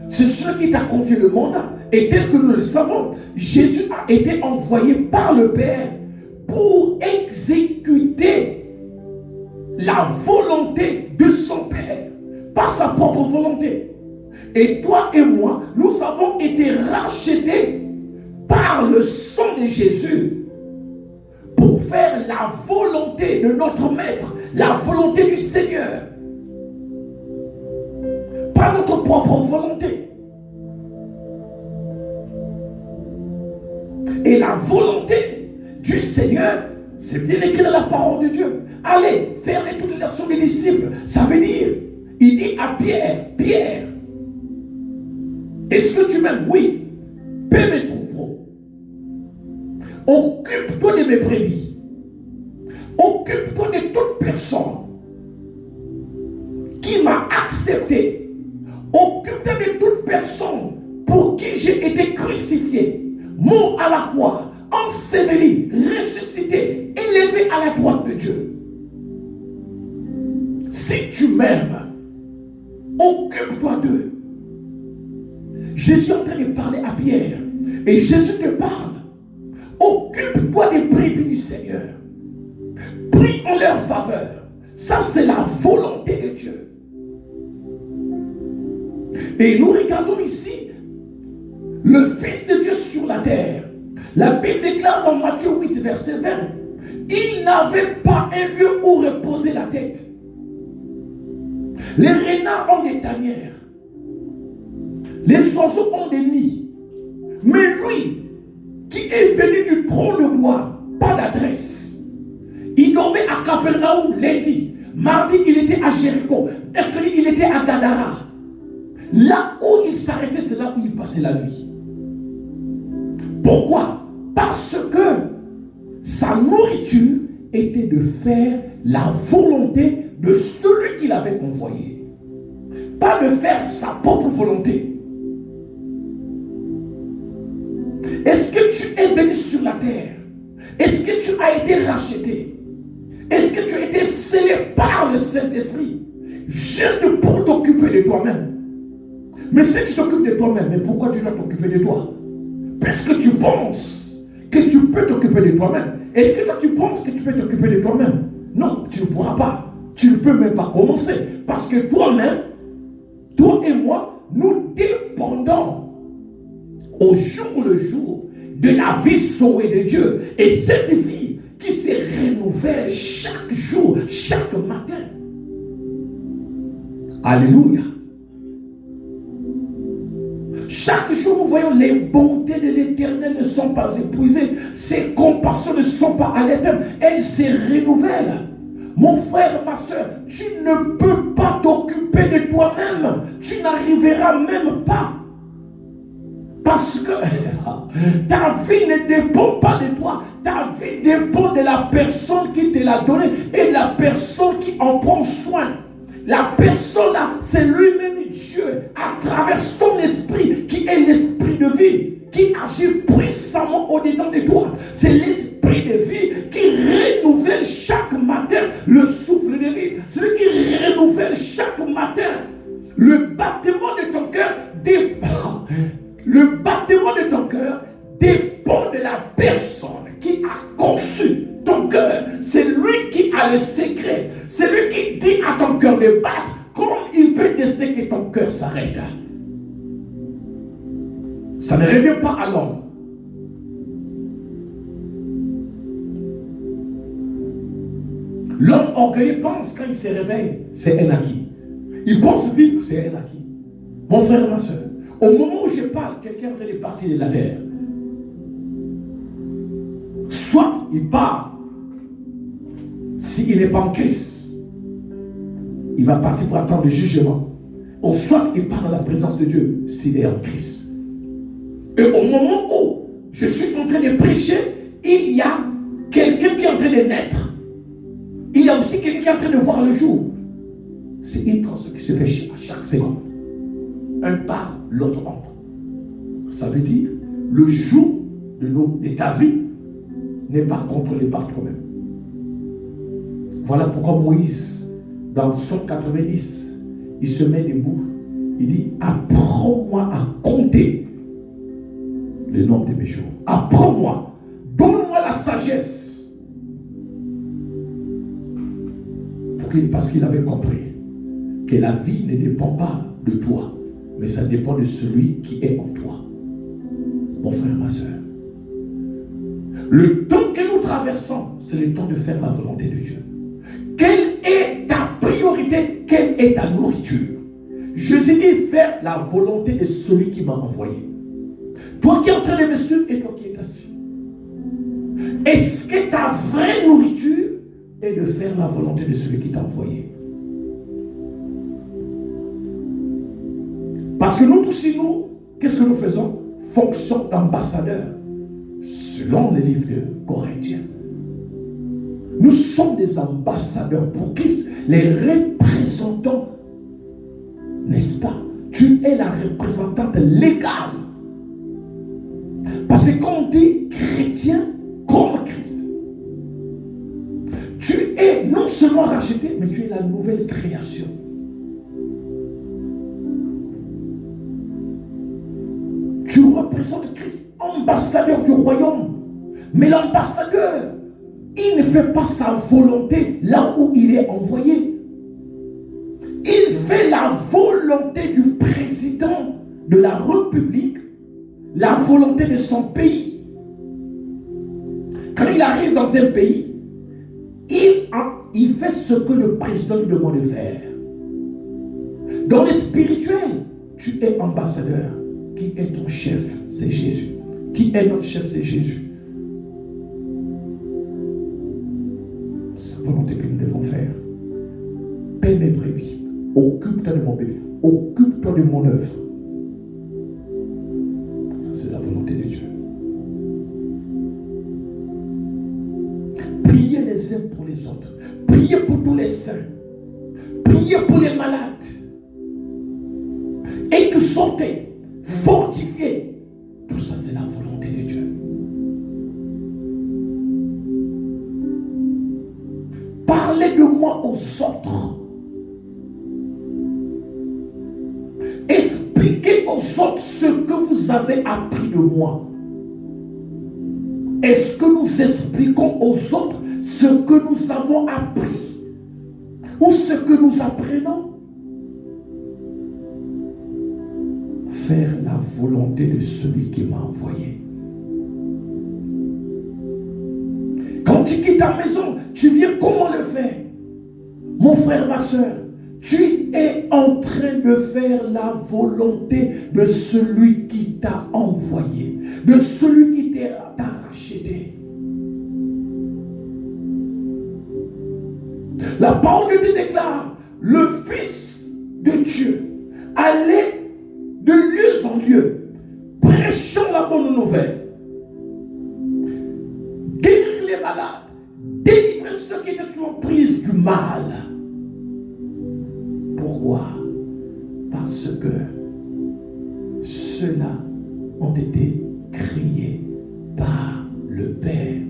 c'est celui qui t'a confié le mandat. Et tel que nous le savons, Jésus a été envoyé par le Père pour exécuter la volonté de son Père, pas sa propre volonté. Et toi et moi, nous avons été rachetés par le sang de Jésus pour faire la volonté de notre Maître, la volonté du Seigneur, pas notre propre volonté. Et la volonté du Seigneur, c'est bien écrit dans la parole de Dieu. Allez, faire de toutes les nations des disciples. Ça veut dire, il dit à Pierre, Pierre, est-ce que tu m'aimes? Oui. Paie mes troupeaux. Occupe-toi de mes brebis. Occupe-toi de toute personne qui m'a accepté. Occupe-toi de toute personne pour qui j'ai été crucifié, mort à la croix, enseveli, ressuscité, élevé à la droite de Dieu. Si tu m'aimes, occupe-toi d'eux. Jésus est en train de parler à Pierre. Et Jésus te parle. Occupe-toi des brebis du Seigneur. Prie en leur faveur. Ça, c'est la volonté de Dieu. Et nous regardons ici le Fils de Dieu sur la terre. La Bible déclare dans Matthieu 8, verset 20, il n'avait pas un lieu où reposer la tête. Les renards ont des tanières. Les oiseaux ont des nids. Mais lui, qui est venu du trône de gloire, pas d'adresse. Il dormait à Capernaum lundi. Mardi, il était à Jéricho. Mercredi, il était à Gadara. Là où il s'arrêtait, c'est là où il passait la nuit. Pourquoi? Parce que sa nourriture était de faire la volonté de celui qu'il avait envoyé. Pas de faire sa propre volonté. Est-ce que tu es venu sur la terre? Est-ce que tu as été racheté? Est-ce que tu as été scellé par le Saint-Esprit juste pour t'occuper de toi-même? Mais si tu t'occupes de toi-même, mais pourquoi tu dois t'occuper de toi? Puisque tu penses que tu peux t'occuper de toi-même. Est-ce que toi tu penses que tu peux t'occuper de toi-même? Non, tu ne pourras pas. Tu ne peux même pas commencer. Parce que toi-même, toi et moi, nous dépendons au jour le jour de la vie sauvée de Dieu. Et cette vie qui se renouvelle chaque jour, chaque matin. Alléluia. Chaque jour, nous voyons les bontés de l'Éternel ne sont pas épuisées. Ses compassions ne sont pas à l'éternel. Elles se renouvellent. Mon frère, ma soeur, tu ne peux pas t'occuper de toi-même. Tu n'arriveras même pas. Parce que ta vie ne dépend pas de toi. Ta vie dépend de la personne qui te l'a donnée et de la personne qui en prend soin. La personne là, c'est lui-même Dieu, à travers son esprit, qui est l'esprit de vie, qui agit puissamment au-dedans de toi. C'est l'esprit de vie qui renouvelle chaque matin le souffle de vie. C'est lui qui renouvelle chaque matin le battement de ton cœur dépend. Le battement de ton cœur dépend de la personne qui a conçu ton cœur. C'est lui qui a le secret. C'est lui qui dit à ton cœur de battre. Comment il peut décider que ton cœur s'arrête? Ça ne revient pas à l'homme. L'homme orgueilleux pense quand il se réveille, c'est un acquis. Il pense vivre, c'est un acquis. Mon frère et ma soeur, au moment où je parle, quelqu'un est en train de partir de la terre. Soit il part, s'il n'est pas en Christ, il va partir pour attendre le jugement. Ou soit il part dans la présence de Dieu, s'il est en Christ. Et au moment où je suis en train de prêcher, il y a quelqu'un qui est en train de naître. Il y a aussi quelqu'un qui est en train de voir le jour. C'est une tranche qui se fait à chaque seconde. Un part, l'autre entre. Ça veut dire, le jour de ta vie n'est pas contrôlé par toi-même. Voilà pourquoi Moïse, dans Psaume 90, il se met debout. Il dit, apprends-moi à compter le nombre de mes jours. Apprends-moi. Donne-moi la sagesse. Parce qu'il avait compris que la vie ne dépend pas de toi, mais ça dépend de celui qui est en toi. Mon frère, ma soeur, le temps que nous traversons, c'est le temps de faire la volonté de Dieu. Quelle est ta priorité? Quelle est ta nourriture? Jésus dit faire la volonté de celui qui m'a envoyé. Toi qui es en train de me suivre et toi qui es assis. Est-ce que ta vraie nourriture est de faire la volonté de celui qui t'a envoyé? Parce que nous tous, nous, qu'est-ce que nous faisons? Fonction d'ambassadeur, selon les livres de Corinthiens. Nous sommes des ambassadeurs pour Christ, les représentants, n'est-ce pas? Tu es la représentante légale. Parce que quand on dit chrétien comme Christ, tu es non seulement racheté, mais tu es la nouvelle création. Tu représentes Christ, ambassadeur du royaume. Mais l'ambassadeur, il ne fait pas sa volonté là où il est envoyé. Il fait la volonté du président de la République, la volonté de son pays. Quand il arrive dans un pays, il fait ce que le président lui demande de faire. Dans le spirituel, tu es ambassadeur. Qui est ton chef? C'est Jésus. Qui est notre chef? C'est Jésus. C'est la volonté que nous devons faire. Paie mes brebis. Occupe-toi de mon bébé. Occupe-toi de mon œuvre. Ça, c'est la volonté de Dieu. Priez les uns pour les autres. Priez pour tous les saints. Priez pour les malades. Exhortez. Fortifier. Tout ça, c'est la volonté de Dieu. Parlez de moi aux autres. Expliquez expliquez aux autres ce que vous avez appris de moi? Est-ce que nous expliquons aux autres ce que nous avons appris ou ce que nous apprenons? Faire la volonté de celui qui m'a envoyé. Quand tu quittes ta maison, tu viens comment le faire? Mon frère, ma soeur, tu es en train de faire la volonté de celui qui t'a envoyé, de celui qui t'a racheté. La parole de Dieu déclare, le Fils de Dieu allait de lieu en lieu, prêchant la bonne nouvelle, guérir les malades, délivrer ceux qui étaient sous emprise du mal. Pourquoi? Parce que ceux-là ont été créés par le Père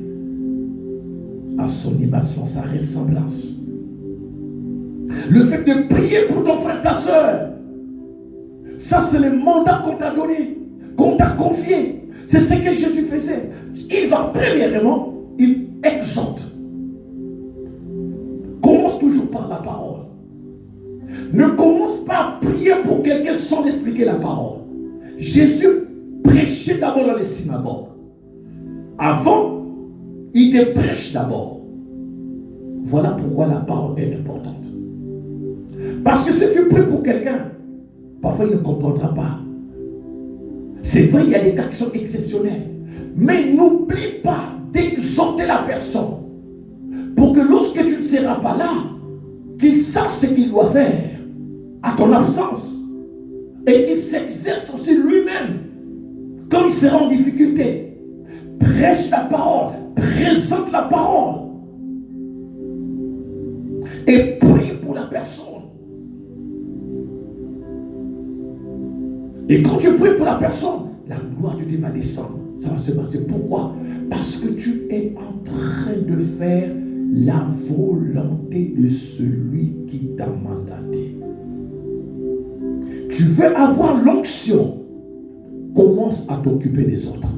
à son image, sa ressemblance. Le fait de prier pour ton frère, ta soeur, ça c'est le mandat qu'on t'a donné, qu'on t'a confié. C'est ce que Jésus faisait. Il va premièrement, il exhorte. Commence toujours par la parole. Ne commence pas à prier pour quelqu'un sans expliquer la parole. Jésus prêchait d'abord dans les synagogues. Avant, il te prêche d'abord. Voilà pourquoi la parole est importante. Parce que si tu pries pour quelqu'un, parfois il ne comprendra pas. C'est vrai, il y a des cas qui sont exceptionnels. Mais n'oublie pas d'exhorter la personne pour que lorsque tu ne seras pas là, qu'il sache ce qu'il doit faire à ton absence et qu'il s'exerce aussi lui-même quand il sera en difficulté. Prêche la parole, présente la parole et prie pour la personne. Et quand tu pries pour la personne, la gloire de Dieu va descendre. Ça va se passer. Pourquoi? Parce que tu es en train de faire la volonté de celui qui t'a mandaté. Tu veux avoir l'onction, commence à t'occuper des autres.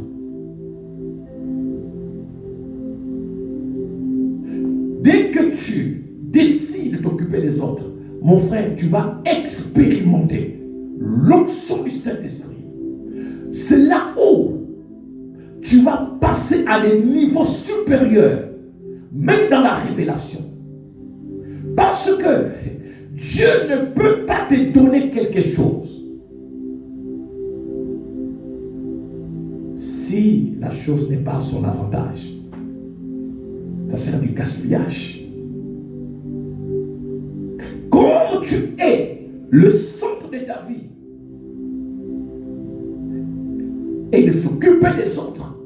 Dès que tu décides de t'occuper des autres, mon frère, tu vas expérimenter l'onction du Saint-Esprit. C'est là où tu vas passer à des niveaux supérieurs, même dans la révélation. Parce que Dieu ne peut pas te donner quelque chose si la chose n'est pas à son avantage. Ça sera du gaspillage. Comme tu es le centre de ta vie et de s'occuper des autres,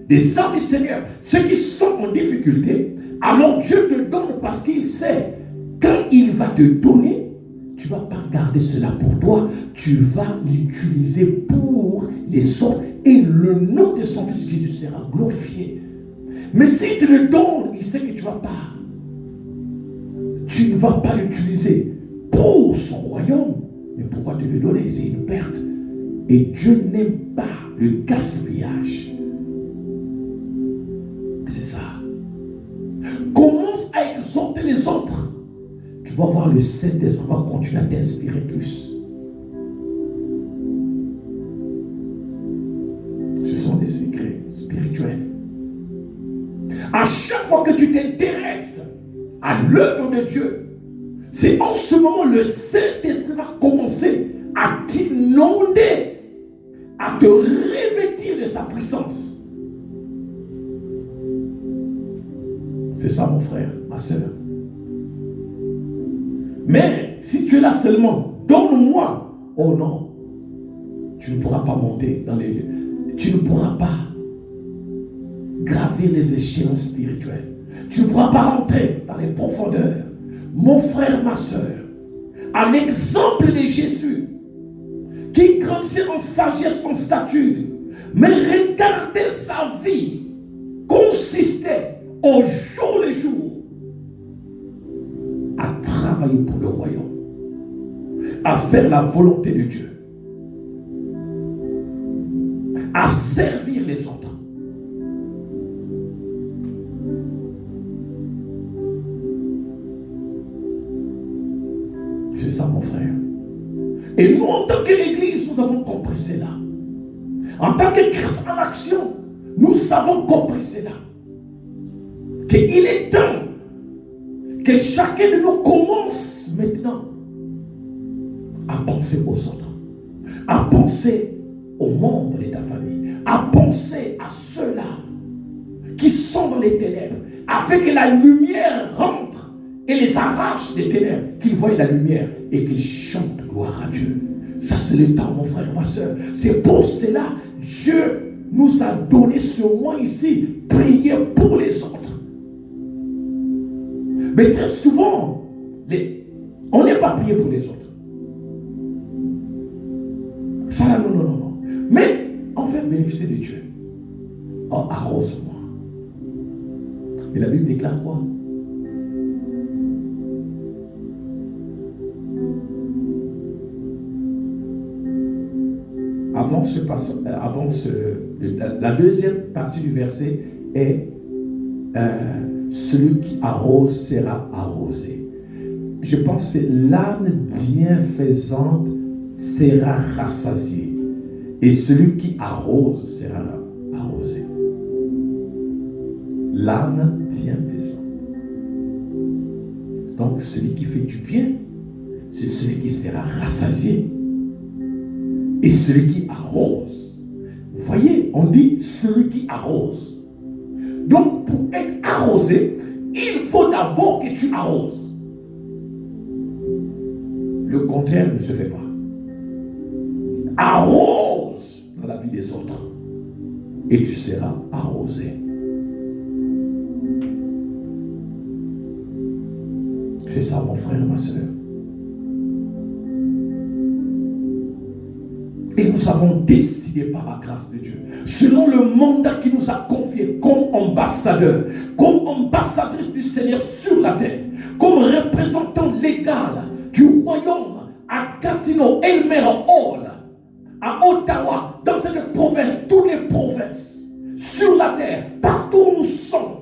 des hommes du Seigneur, ceux qui sont en difficulté, alors Dieu te donne parce qu'il sait, quand il va te donner, tu ne vas pas garder cela pour toi, tu vas l'utiliser pour les autres et le nom de son Fils Jésus sera glorifié. Mais s'il te le donne, il sait que tu ne vas pas l'utiliser pour son royaume. Mais pourquoi te le donner? C'est une perte. Et Dieu n'aime pas le gaspillage. C'est ça. Commence à exhorter les autres. Tu vas voir le Saint-Esprit va continuer à t'inspirer plus. Ce sont des secrets spirituels. À chaque fois que tu t'intéresses à l'œuvre de Dieu, c'est en ce moment le Saint-Esprit va commencer à t'inonder, à te revêtir de sa puissance. C'est ça, mon frère, ma soeur. Mais si tu es là seulement, donne-moi. Oh non, tu ne pourras pas monter dans les lieux. Tu ne pourras pas gravir les échelons spirituels. Tu ne pourras pas rentrer dans les profondeurs. Mon frère, ma soeur, à l'exemple de Jésus, qui grandissait en sagesse, en stature, mais regardez sa vie, consistait au jour le jour à travailler pour le royaume, à faire la volonté de Dieu. à servir les autres. C'est ça, mon frère. Et nous, en tant qu'Église, nous avons compris cela. En tant que Christ en action, nous avons compris cela. Qu'il est temps que chacun de nous commence maintenant à penser aux autres, à penser aux membres de ta famille, à penser à ceux-là qui sont dans les ténèbres, afin que la lumière rentre et les arrache des ténèbres, qu'ils voient la lumière et qu'ils chantent gloire à Dieu. Ça, c'est le temps, mon frère, ma soeur. C'est pour cela que Dieu nous a donné ce mois ici, prier pour les autres. Mais très souvent, on n'est pas prié pour les autres. Ça là, non. Mais on fait bénéficier de Dieu. Oh, arrose-moi. Et la Bible déclare quoi? La deuxième partie du verset est celui qui arrose sera arrosé. Je pense que l'âme bienfaisante sera rassasiée et celui qui arrose sera arrosé. L'âme bienfaisante. Donc celui qui fait du bien, c'est celui qui sera rassasié. Et celui qui arrose. Vous voyez, on dit celui qui arrose. Donc, pour être arrosé, il faut d'abord que tu arroses. Le contraire ne se fait pas. Arrose dans la vie des autres. Et tu seras arrosé. C'est ça, mon frère, ma soeur. Et nous avons décidé par la grâce de Dieu, selon le mandat qu'il nous a confié comme ambassadeur, comme ambassadrice du Seigneur sur la terre, comme représentant légal du royaume à Gatineau, Elmer Hall, à Ottawa, dans cette province, toutes les provinces, sur la terre, partout où nous sommes,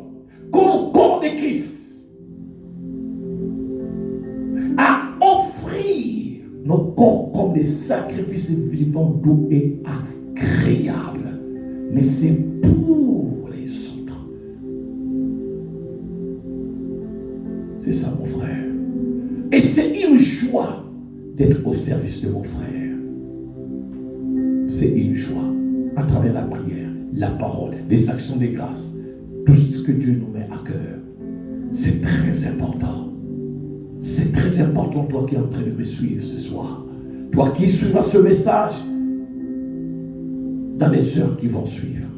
comme corps de Christ, à offrir nos corps comme des sacrifices vivants, doux et agréables. Mais c'est pour les autres. C'est ça, mon frère. Et c'est une joie d'être au service de mon frère. C'est une joie à travers la prière, la parole, les actions de grâce, tout ce que Dieu nous met à cœur. C'est très important. C'est très important, toi qui es en train de me suivre ce soir. Toi qui suivras ce message dans les heures qui vont suivre.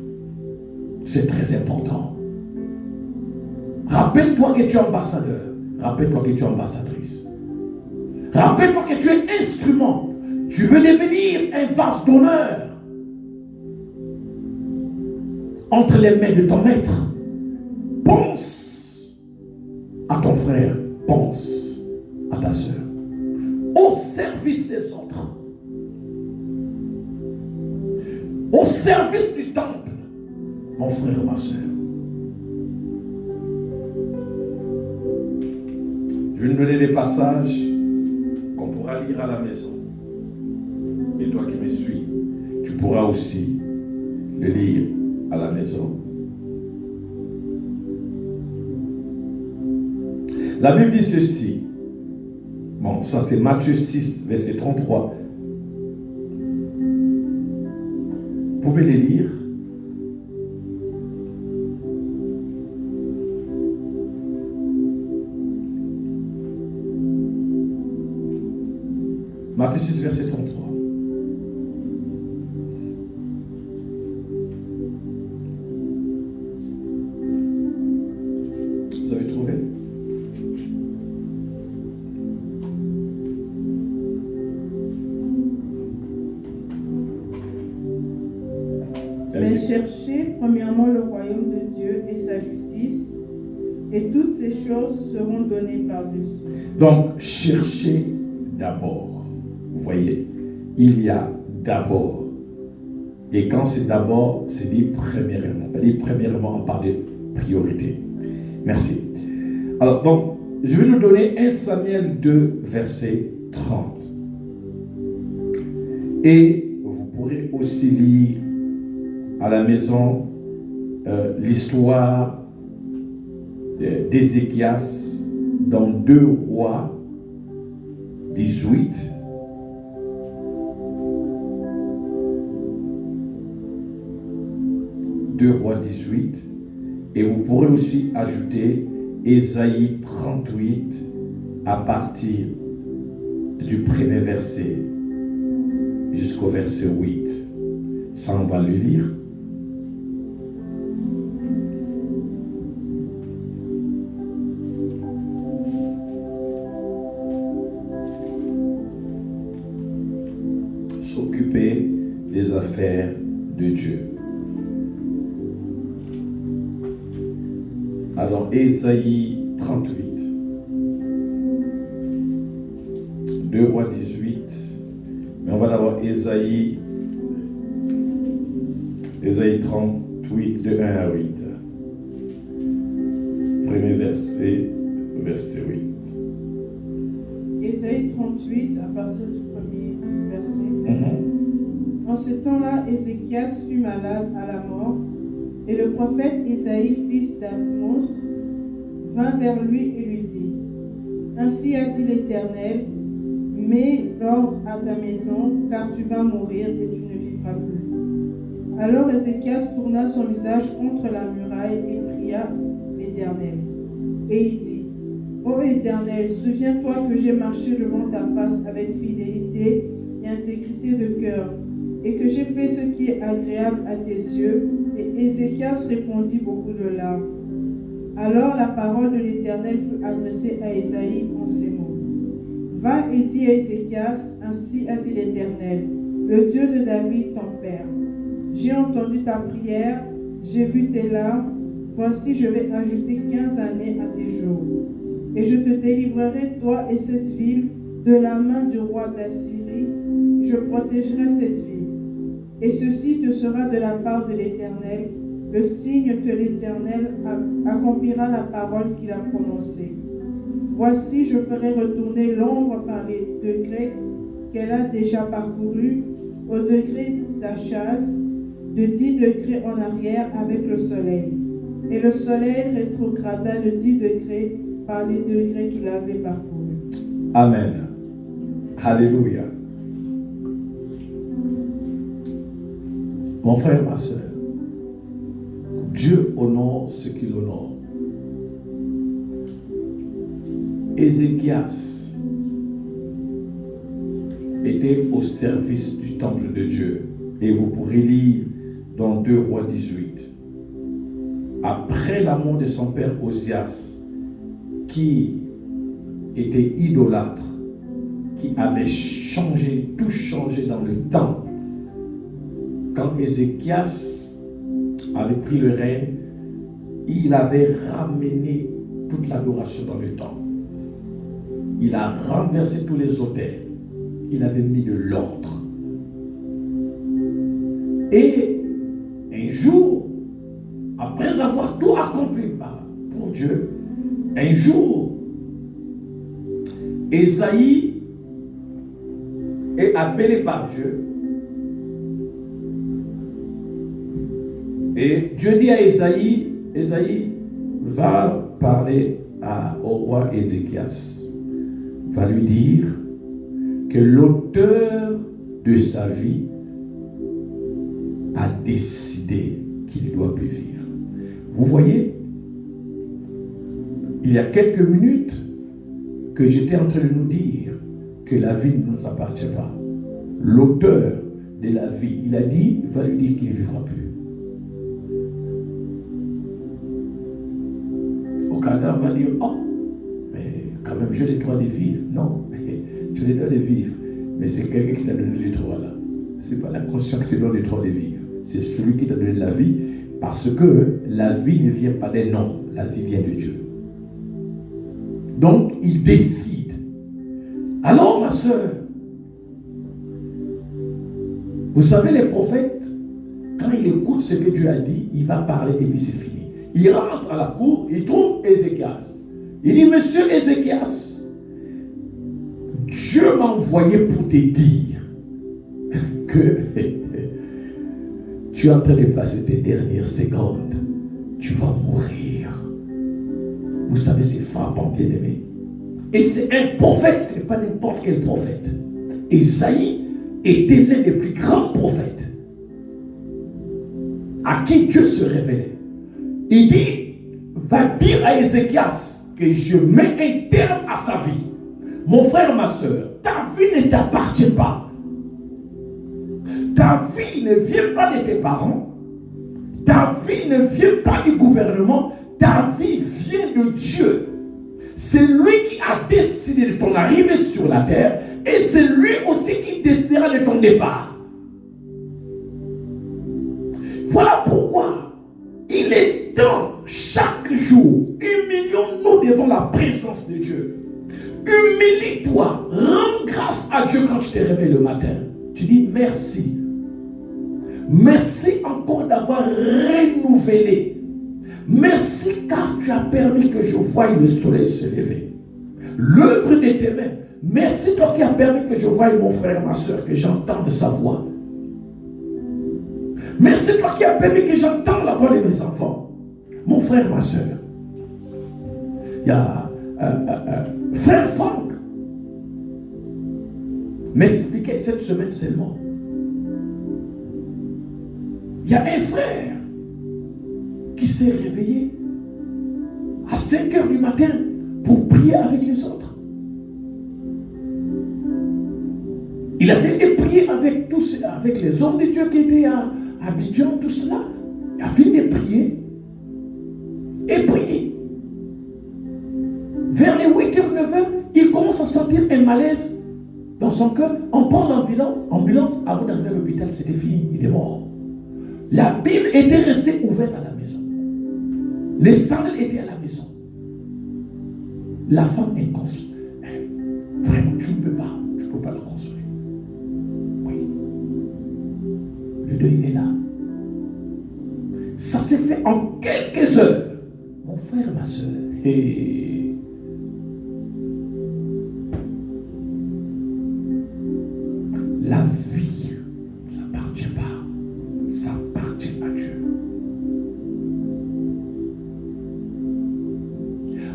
C'est très important. Rappelle-toi que tu es ambassadeur. Rappelle-toi que tu es ambassadrice. Rappelle-toi que tu es instrument. Tu veux devenir un vase d'honneur entre les mains de ton maître. Pense à ton frère. Pense à ta soeur, au service des autres, au service du temple, mon frère, ma soeur. Je vais nous donner des passages qu'on pourra lire à la maison. Et toi qui me suis, tu pourras aussi le lire à la maison. La Bible dit ceci. Bon, ça c'est Matthieu 6, verset 33. Vous pouvez les lire. Matthieu 6, verset 33. Vous avez trouvé? Mais cherchez premièrement le royaume de Dieu et sa justice, et toutes ces choses seront données par-dessus. Donc, cherchez d'abord. Vous voyez, il y a d'abord Et quand c'est d'abord, c'est dit premièrement. Premièrement, on parle de priorité. Merci. Alors, donc, je vais nous donner 1 Samuel 2, verset 30. Et vous pourrez aussi lire à la maison l'histoire d'Ézéchias dans 2 Rois 18. Rois 18, et vous pourrez aussi ajouter Ésaïe 38 à partir du premier verset jusqu'au verset 8. Ça, on va le lire. S'occuper des affaires de Dieu. Alors, Ésaïe 38, 2 Rois 18, mais on va d'abord Ésaïe 38, de 1 à 8. Premier verset, verset 8. Ésaïe 38, à partir du premier verset. En ce temps-là, Ézéchias fut malade à la mort. Et le prophète Isaïe, fils d'Amos, vint vers lui et lui dit: Ainsi a dit l'Éternel, mets l'ordre à ta maison, car tu vas mourir et tu ne vivras plus. Alors Ézéchias tourna son visage contre la muraille et pria l'Éternel. Et il dit: Ô Éternel, souviens-toi que j'ai marché devant ta face avec fidélité et intégrité de cœur, et que j'ai fait ce qui est agréable à tes yeux. Et Ézéchias répondit beaucoup de larmes. Alors la parole de l'Éternel fut adressée à Isaïe en ces mots: Va et dis à Ézéchias, ainsi a dit l'Éternel, le Dieu de David ton père. J'ai entendu ta prière, j'ai vu tes larmes, voici je vais ajouter 15 années à tes jours. Et je te délivrerai, toi et cette ville, de la main du roi d'Assyrie, je protégerai cette ville. Et ceci te sera de la part de l'Éternel, le signe que l'Éternel accomplira la parole qu'il a prononcée. Voici, je ferai retourner l'ombre par les degrés qu'elle a déjà parcourus, au degré d'Achaz, de 10 degrés en arrière avec le soleil. Et le soleil rétrograda de 10 degrés par les degrés qu'il avait parcourus. Amen. Alléluia. Mon frère, ma soeur, Dieu honore ce qu'il honore. Ézéchias était au service du temple de Dieu. Et vous pourrez lire dans 2 Rois 18. Après la mort de son père Osias, qui était idolâtre, qui avait tout changé dans le temple, quand Ézéchias avait pris le règne, il avait ramené toute l'adoration dans le temple. Il a renversé tous les autels. Il avait mis de l'ordre. Et un jour, après avoir tout accompli pour Dieu, un jour, Ésaïe est appelé par Dieu. Et Dieu dit à Ésaïe, Ésaïe va parler au roi Ézéchias, va lui dire que l'auteur de sa vie a décidé qu'il ne doit plus vivre. Vous voyez, il y a quelques minutes que j'étais en train de nous dire que la vie ne nous appartient pas. L'auteur de la vie, il a dit, va lui dire qu'il ne vivra plus. Au Canada, on va dire, oh, mais quand même, j'ai le droit de vivre. Non, tu as le droit de vivre. Mais c'est quelqu'un qui t'a donné le droit là. Ce n'est pas la conscience qui te donne le droit de vivre. C'est celui qui t'a donné la vie, parce que la vie ne vient pas d'un homme, la vie vient de Dieu. Donc, il décide. Alors, ma soeur, vous savez, les prophètes, quand il écoute ce que Dieu a dit, il va parler et puis c'est fini. Il rentre à la cour, il trouve Ézéchias. Il dit, monsieur Ézéchias, Dieu m'a envoyé pour te dire que tu es en train de passer tes dernières secondes. Tu vas mourir. Vous savez, c'est frappant, bien aimé. Et c'est un prophète, ce n'est pas n'importe quel prophète. Isaïe était l'un des plus grands prophètes à qui Dieu se révélait. Il dit, va dire à Ézéchias que je mets un terme à sa vie. Mon frère, ma soeur, ta vie ne t'appartient pas. Ta vie ne vient pas de tes parents. Ta vie ne vient pas du gouvernement. Ta vie vient de Dieu. C'est lui qui a décidé de ton arrivée sur la terre et c'est lui aussi qui décidera de ton départ. Voilà pourquoi il est temps, chaque jour, humilions-nous devant la présence de Dieu. Humilie-toi, rends grâce à Dieu quand tu te réveilles le matin. Tu dis merci. Merci encore d'avoir renouvelé. Merci car tu as permis que je voie le soleil se lever. L'œuvre de tes mains. Merci toi qui as permis que je voie mon frère, ma soeur, que j'entende sa voix. Merci toi qui as permis que j'entende la voix de mes enfants. Mon frère, ma soeur. Il y a frère Franck m'expliquait cette semaine seulement. Il y a un frère qui s'est réveillé à 5 heures du matin pour prier avec les autres. Il a fait des prières avec tous, avec les hommes de Dieu qui étaient à Abidjan, tout cela. Il a fait des prières et prier. Vers les 8h, 9h, il commence à sentir un malaise dans son cœur. On prend l'ambulance avant d'arriver à l'hôpital, c'était fini, il est mort. La Bible était restée ouverte à la maison. Les sandales étaient à la maison. La femme est consolée. Vraiment, tu ne peux pas la consoler. Oui. Le deuil est là. Ça s'est fait en quelques heures. Mon frère, ma soeur. Et la vie ne s'appartient pas. Ça appartient à Dieu.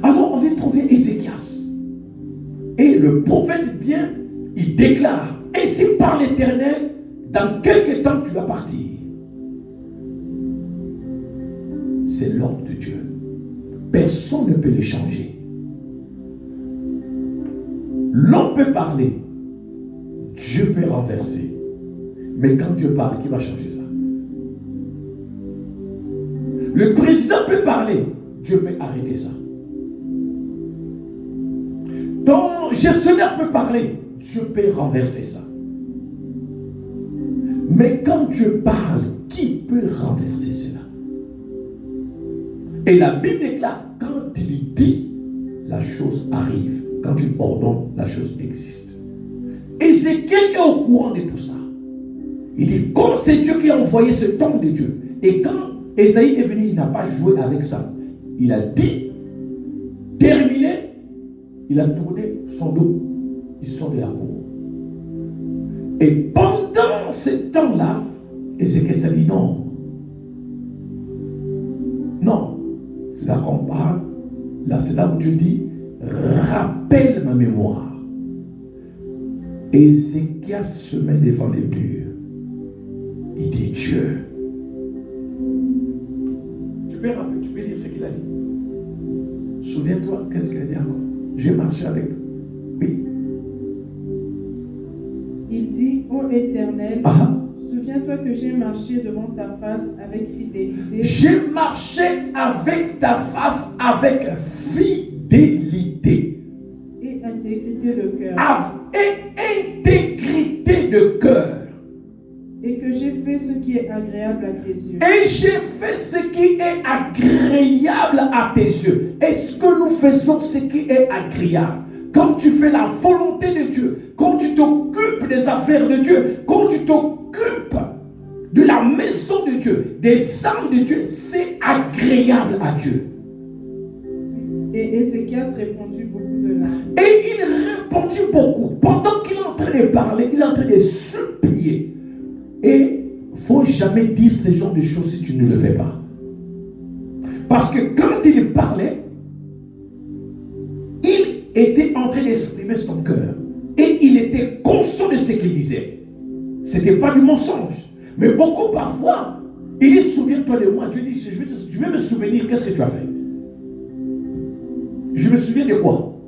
Alors on vient trouver Ézéchias. Et le prophète bien, il déclare, ainsi par l'Éternel, dans quelque temps tu vas partir. C'est l'ordre de Dieu. Personne ne peut le changer. L'homme peut parler, Dieu peut renverser. Mais quand Dieu parle, qui va changer ça? Le président peut parler, Dieu peut arrêter ça. Ton gestionnaire peut parler, Dieu peut renverser ça. Mais quand Dieu parle, qui peut renverser cela? Et la Bible déclare, quand il dit, la chose arrive. Quand il ordonne, la chose existe. Ézéchiel est au courant de tout ça. Il dit, comme c'est Dieu qui a envoyé ce temps de Dieu. Et quand Esaïe est venu, il n'a pas joué avec ça. Il a dit, terminé, il a tourné son dos. Ils sont de la cour. Et pendant ce temps-là, Ézéchiel s'est dit non. Non. C'est là qu'on parle. Là, c'est là où Dieu dit, rappelle ma mémoire. Ézéchiel se met devant les murs. Il dit Dieu. Tu peux rappeler, tu peux lire ce qu'il a dit. Souviens-toi, qu'est-ce qu'il a dit encore? J'ai marché avec lui. Oui. Il dit, ô Éternel, souviens-toi que j'ai marché devant ta face avec fidélité. J'ai marché avec ta face avec fidélité. Et intégrité de cœur. Et intégrité de cœur. Et que j'ai fait ce qui est agréable à tes yeux. Et j'ai fait ce qui est agréable à tes yeux. Est-ce que nous faisons ce qui est agréable? Quand tu fais la volonté de Dieu, quand tu t'occupes des affaires de Dieu, quand tu t'occupes de la maison de Dieu, des âmes de Dieu, c'est agréable à Dieu. Et Ézéchias répondit beaucoup de larmes. Et il répondit beaucoup. Pendant qu'il est en train de parler, il est en train de supplier. Et il ne faut jamais dire ce genre de choses si tu ne le fais pas. Parce que quand il parlait, il était en train d'exprimer son cœur. Et il était conscient de ce qu'il disait. Ce n'était pas du mensonge. Mais beaucoup parfois, il dit, souviens-toi de moi. Dieu dit, je vais me souvenir, qu'est-ce que tu as fait? Je me souviens de quoi?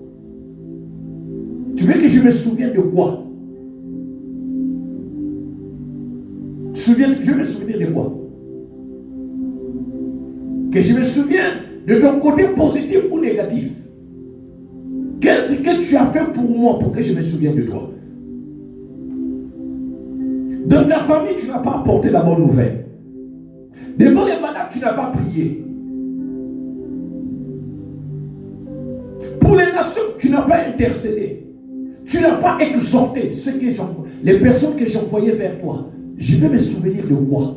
Tu veux que je me souvienne de quoi? Je vais me souvenir de quoi? Que je me souvienne de ton côté positif ou négatif. Qu'est-ce que tu as fait pour moi pour que je me souvienne de toi? Dans ta famille, tu n'as pas apporté la bonne nouvelle. Devant les malades, tu n'as pas prié. Pour les nations, tu n'as pas intercédé. Tu n'as pas exhorté les personnes que j'envoyais vers toi. Je vais me souvenir de quoi?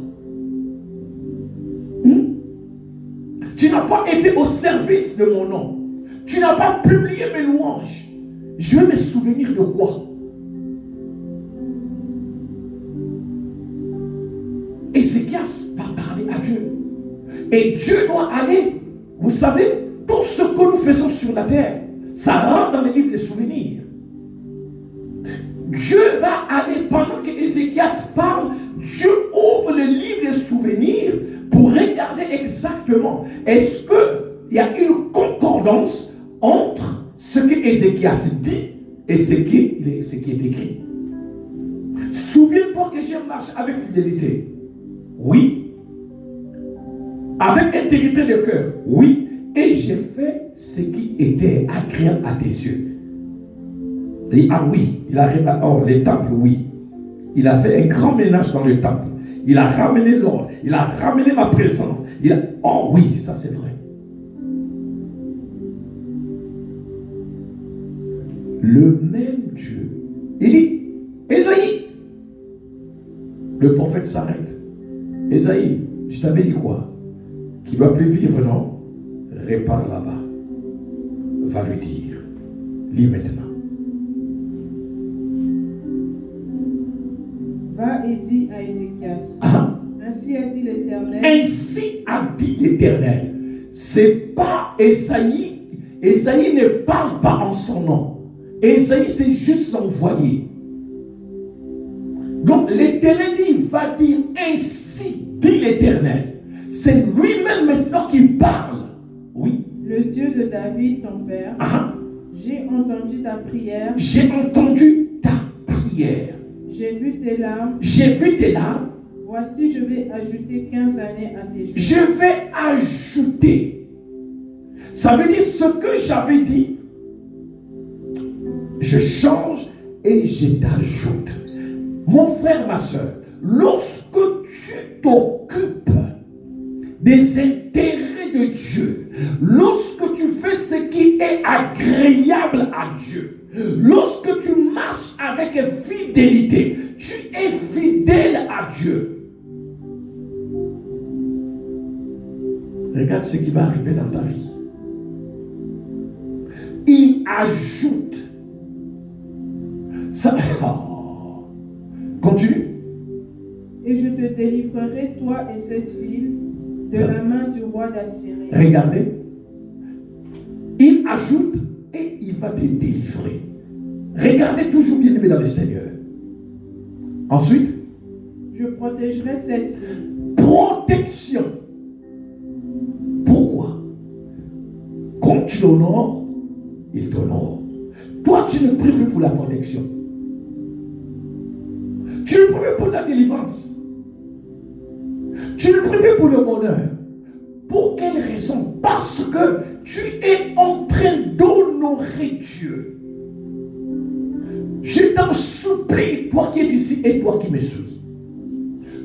Tu n'as pas été au service de mon nom. Tu n'as pas publié mes louanges. Je vais me souvenir de quoi? Ézéchias va parler à Dieu. Et Dieu doit aller. Vous savez, tout ce que nous faisons sur la terre, ça rentre dans les livres de souvenirs. Dieu va aller pendant que Ézéchias parle. Dieu ouvre le livre de souvenirs pour regarder exactement est-ce qu'il y a une concordance entre ce que Ézéchias dit et ce qui est écrit. Souviens-toi que j'ai marché avec fidélité. Oui. Avec intégrité de cœur. Oui. Et j'ai fait ce qui était agréable à tes yeux. Il dit, ah oui, il a les temples, oui. Il a fait un grand ménage dans le temple. Il a ramené l'ordre. Il a ramené ma présence. Oh oui, ça c'est vrai. Le même Dieu. Il dit, Ésaïe. Le prophète s'arrête. Ésaïe, je t'avais dit quoi? Qu'il ne doit plus vivre, non? Répare là-bas. Va lui dire. Lis maintenant. Va et dis à Ézéchias. Ainsi a dit l'Éternel. Ainsi a dit l'Éternel. C'est pas Ésaïe. Ésaïe ne parle pas en son nom. Ésaïe, c'est juste l'envoyé. Donc l'Éternel dit, va dire ainsi dit l'Éternel. C'est lui-même maintenant qui parle. Oui. Le Dieu de David, ton père. J'ai entendu ta prière. J'ai entendu ta prière. J'ai vu tes larmes. J'ai vu tes larmes. Voici, je vais ajouter 15 années à tes jours. Je vais ajouter. Ça veut dire ce que j'avais dit. Je change et je t'ajoute. Mon frère, ma soeur, lorsque tu t'occupes des intérêts de Dieu, lorsque tu fais ce qui est agréable à Dieu, lorsque tu marches avec fidélité, tu es fidèle à Dieu. Regarde ce qui va arriver dans ta vie. Il ajoute. Ça. Continue. Et je te délivrerai, toi et cette ville, de la main du roi d'Assyrie. Regardez. Il ajoute et il va te délivrer. Regardez toujours bien aimé dans le Seigneur. Ensuite. Je protégerai cette ville. Protection. Pourquoi? Comme tu l'honores, il t'honore. Toi, tu ne pries plus pour la protection. Tu ne pries plus pour la délivrance. Tu ne pries plus pour le bonheur. Pour quelle raison? Parce que tu es en train d'honorer Dieu. Je t'en supplie, toi qui es ici et toi qui me suis.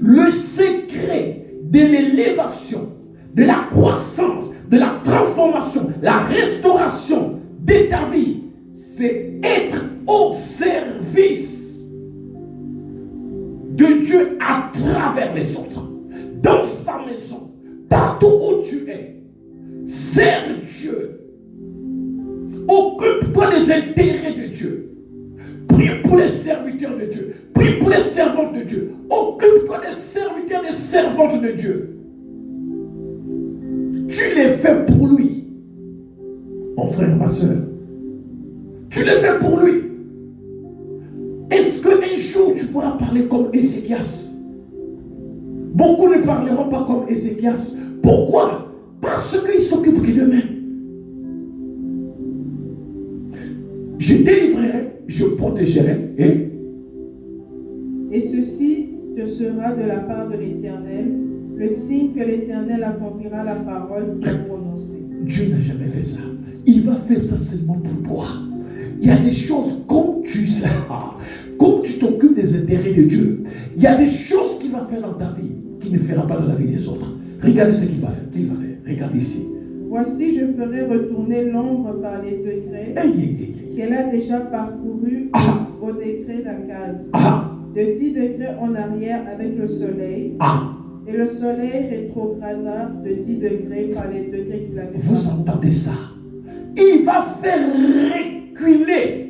Le secret de l'élévation, de la croissance, de la transformation, la restauration de ta vie, c'est être au service de Dieu à travers les autres. partout où tu es, sers Dieu. Occupe-toi des intérêts de Dieu. Prie pour les serviteurs de Dieu. Prie pour les servantes de Dieu. Occupe-toi des serviteurs et des servantes de Dieu. Tu les fais pour lui. Mon frère, ma soeur. Tu les fais pour lui. Est-ce qu'un jour tu pourras parler comme Ézéchias? Beaucoup ne parleront pas comme Ézéchias. Pourquoi? Parce qu'ils s'occupent que d'eux-mêmes. Je délivrerai, je protégerai et ceci te sera de la part de l'Éternel, le signe que l'Éternel accomplira la parole qu'il a prononcée. Dieu n'a jamais fait ça. Il va faire ça seulement pour toi. Il y a des choses comme tu sais, comme tu t'occupes des intérêts de Dieu, il y a des choses qu'il va faire dans ta vie qu'il ne fera pas dans la vie des autres. Regardez ce qu'il va faire. Regardez ici. Voici, je ferai retourner l'ombre par les degrés qu'elle a déjà parcouru au degré la case. De 10 degrés en arrière avec le soleil. Et le soleil rétrograda de 10 degrés par les degrés qu'il avait. Vous entendez ça? Il va faire reculer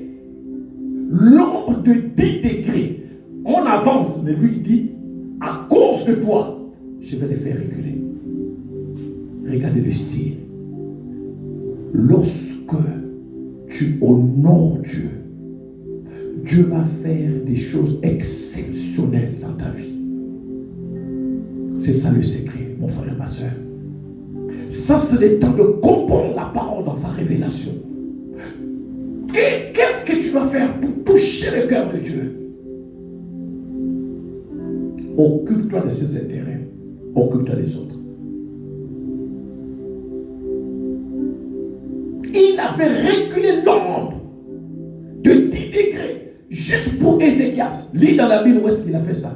l'ombre de 10 degrés. On avance, mais lui dit, à cause de toi, je vais les faire reculer. Regardez le style. Lorsque tu honores Dieu, Dieu va faire des choses exceptionnelles dans ta vie. C'est ça le secret, mon frère et ma soeur. Ça, c'est le temps de comprendre la parole dans sa révélation. Qu'est-ce que tu vas faire pour toucher le cœur de Dieu? Occupe-toi de ses intérêts. Occupe-toi des autres. Il a fait reculer l'ombre de 10 degrés juste pour Ézéchias. Lis dans la Bible où est-ce qu'il a fait ça.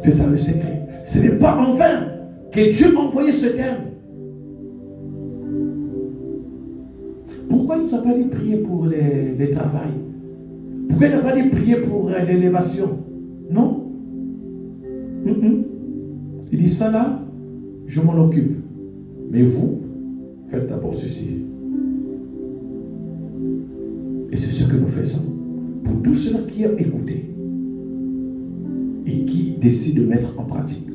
C'est ça le secret. Ce n'est pas en vain que Dieu a envoyé ce terme. Pourquoi il ne nous a pas dit prier pour les travail? Pourquoi il n'a pas dit prier pour l'élévation? Non. Il dit ça là, je m'en occupe. Mais vous, faites d'abord ceci. Et c'est ce que nous faisons. Pour tous ceux qui ont écouté et qui décident de mettre en pratique.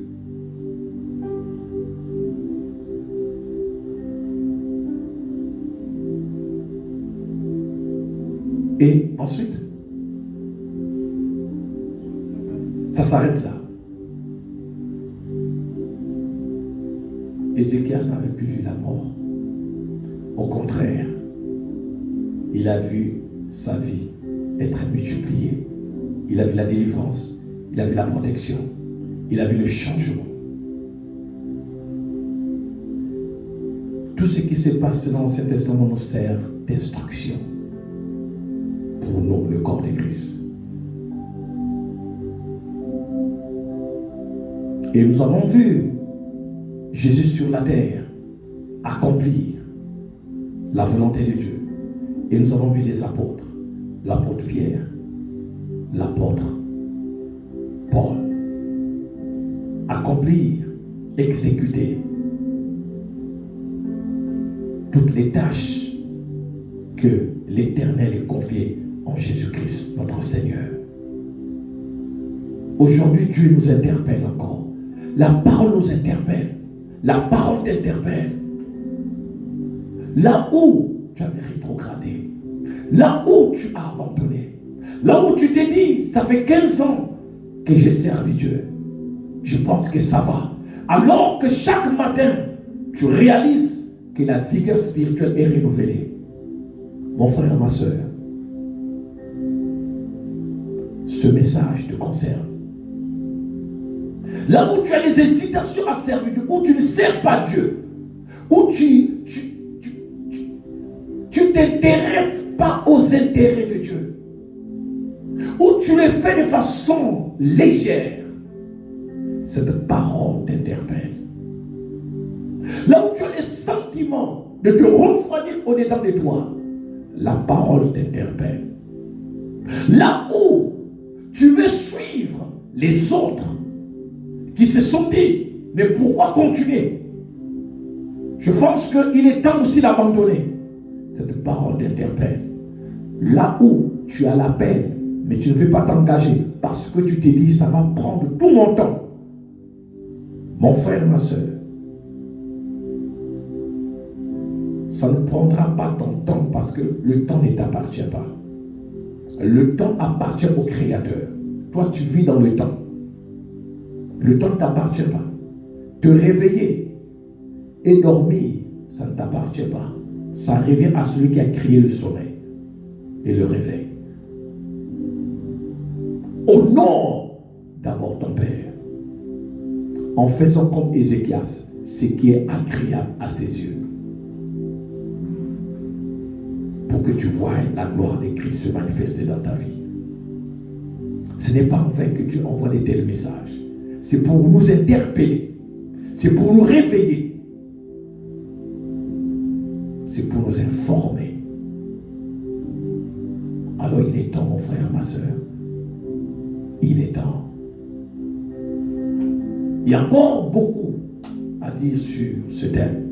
Et ensuite, ça s'arrête là. Ézéchias n'avait plus vu la mort. Au contraire, il a vu sa vie être multipliée. Il a vu la délivrance. Il a vu la protection. Il a vu le changement. Tout ce qui s'est passé dans l'Ancien Testament nous sert d'instruction pour nous, le corps de Christ. Et nous avons vu Jésus sur la terre accomplir la volonté de Dieu. Et nous avons vu les apôtres, l'apôtre Pierre, l'apôtre Paul, accomplir, exécuter toutes les tâches que l'Éternel est confié en Jésus-Christ, notre Seigneur. Aujourd'hui, Dieu nous interpelle encore. La parole nous interpelle. La parole t'interpelle. Là où tu avais rétrogradé, là où tu as abandonné, là où tu t'es dit, ça fait 15 ans que j'ai servi Dieu, je pense que ça va. Alors que chaque matin, tu réalises que la vigueur spirituelle est renouvelée. Mon frère, ma soeur, ce message te concerne. Là où tu as des hésitations à servir Dieu, où tu ne sers pas Dieu, où tu t'intéresses pas aux intérêts de Dieu, où tu le fais de façon légère, cette parole t'interpelle. Là où tu as le sentiment de te refroidir au-dedans de toi, la parole t'interpelle. Là où tu veux suivre les autres qui se sont dit, mais pourquoi continuer? Je pense qu'il est temps aussi d'abandonner. Cette parole t'interpelle. Là où tu as l'appel, mais tu ne veux pas t'engager parce que tu t'es dit, ça va prendre tout mon temps. Mon frère, ma soeur, ça ne prendra pas ton temps parce que le temps ne t'appartient pas. Le temps appartient au Créateur. Toi, tu vis dans le temps. Le temps ne t'appartient pas. Te réveiller et dormir, ça ne t'appartient pas. Ça revient à celui qui a créé le sommeil et le réveil. Honore d'abord ton Père en faisant comme Ézéchias ce qui est agréable à ses yeux, pour que tu voies la gloire de Christ se manifester dans ta vie. Ce n'est pas en vain que Dieu envoie de tels messages. C'est pour nous interpeller. C'est pour nous réveiller. C'est pour nous informer. Alors il est temps, mon frère, ma soeur. Il est temps. Il y a encore beaucoup à dire sur ce thème.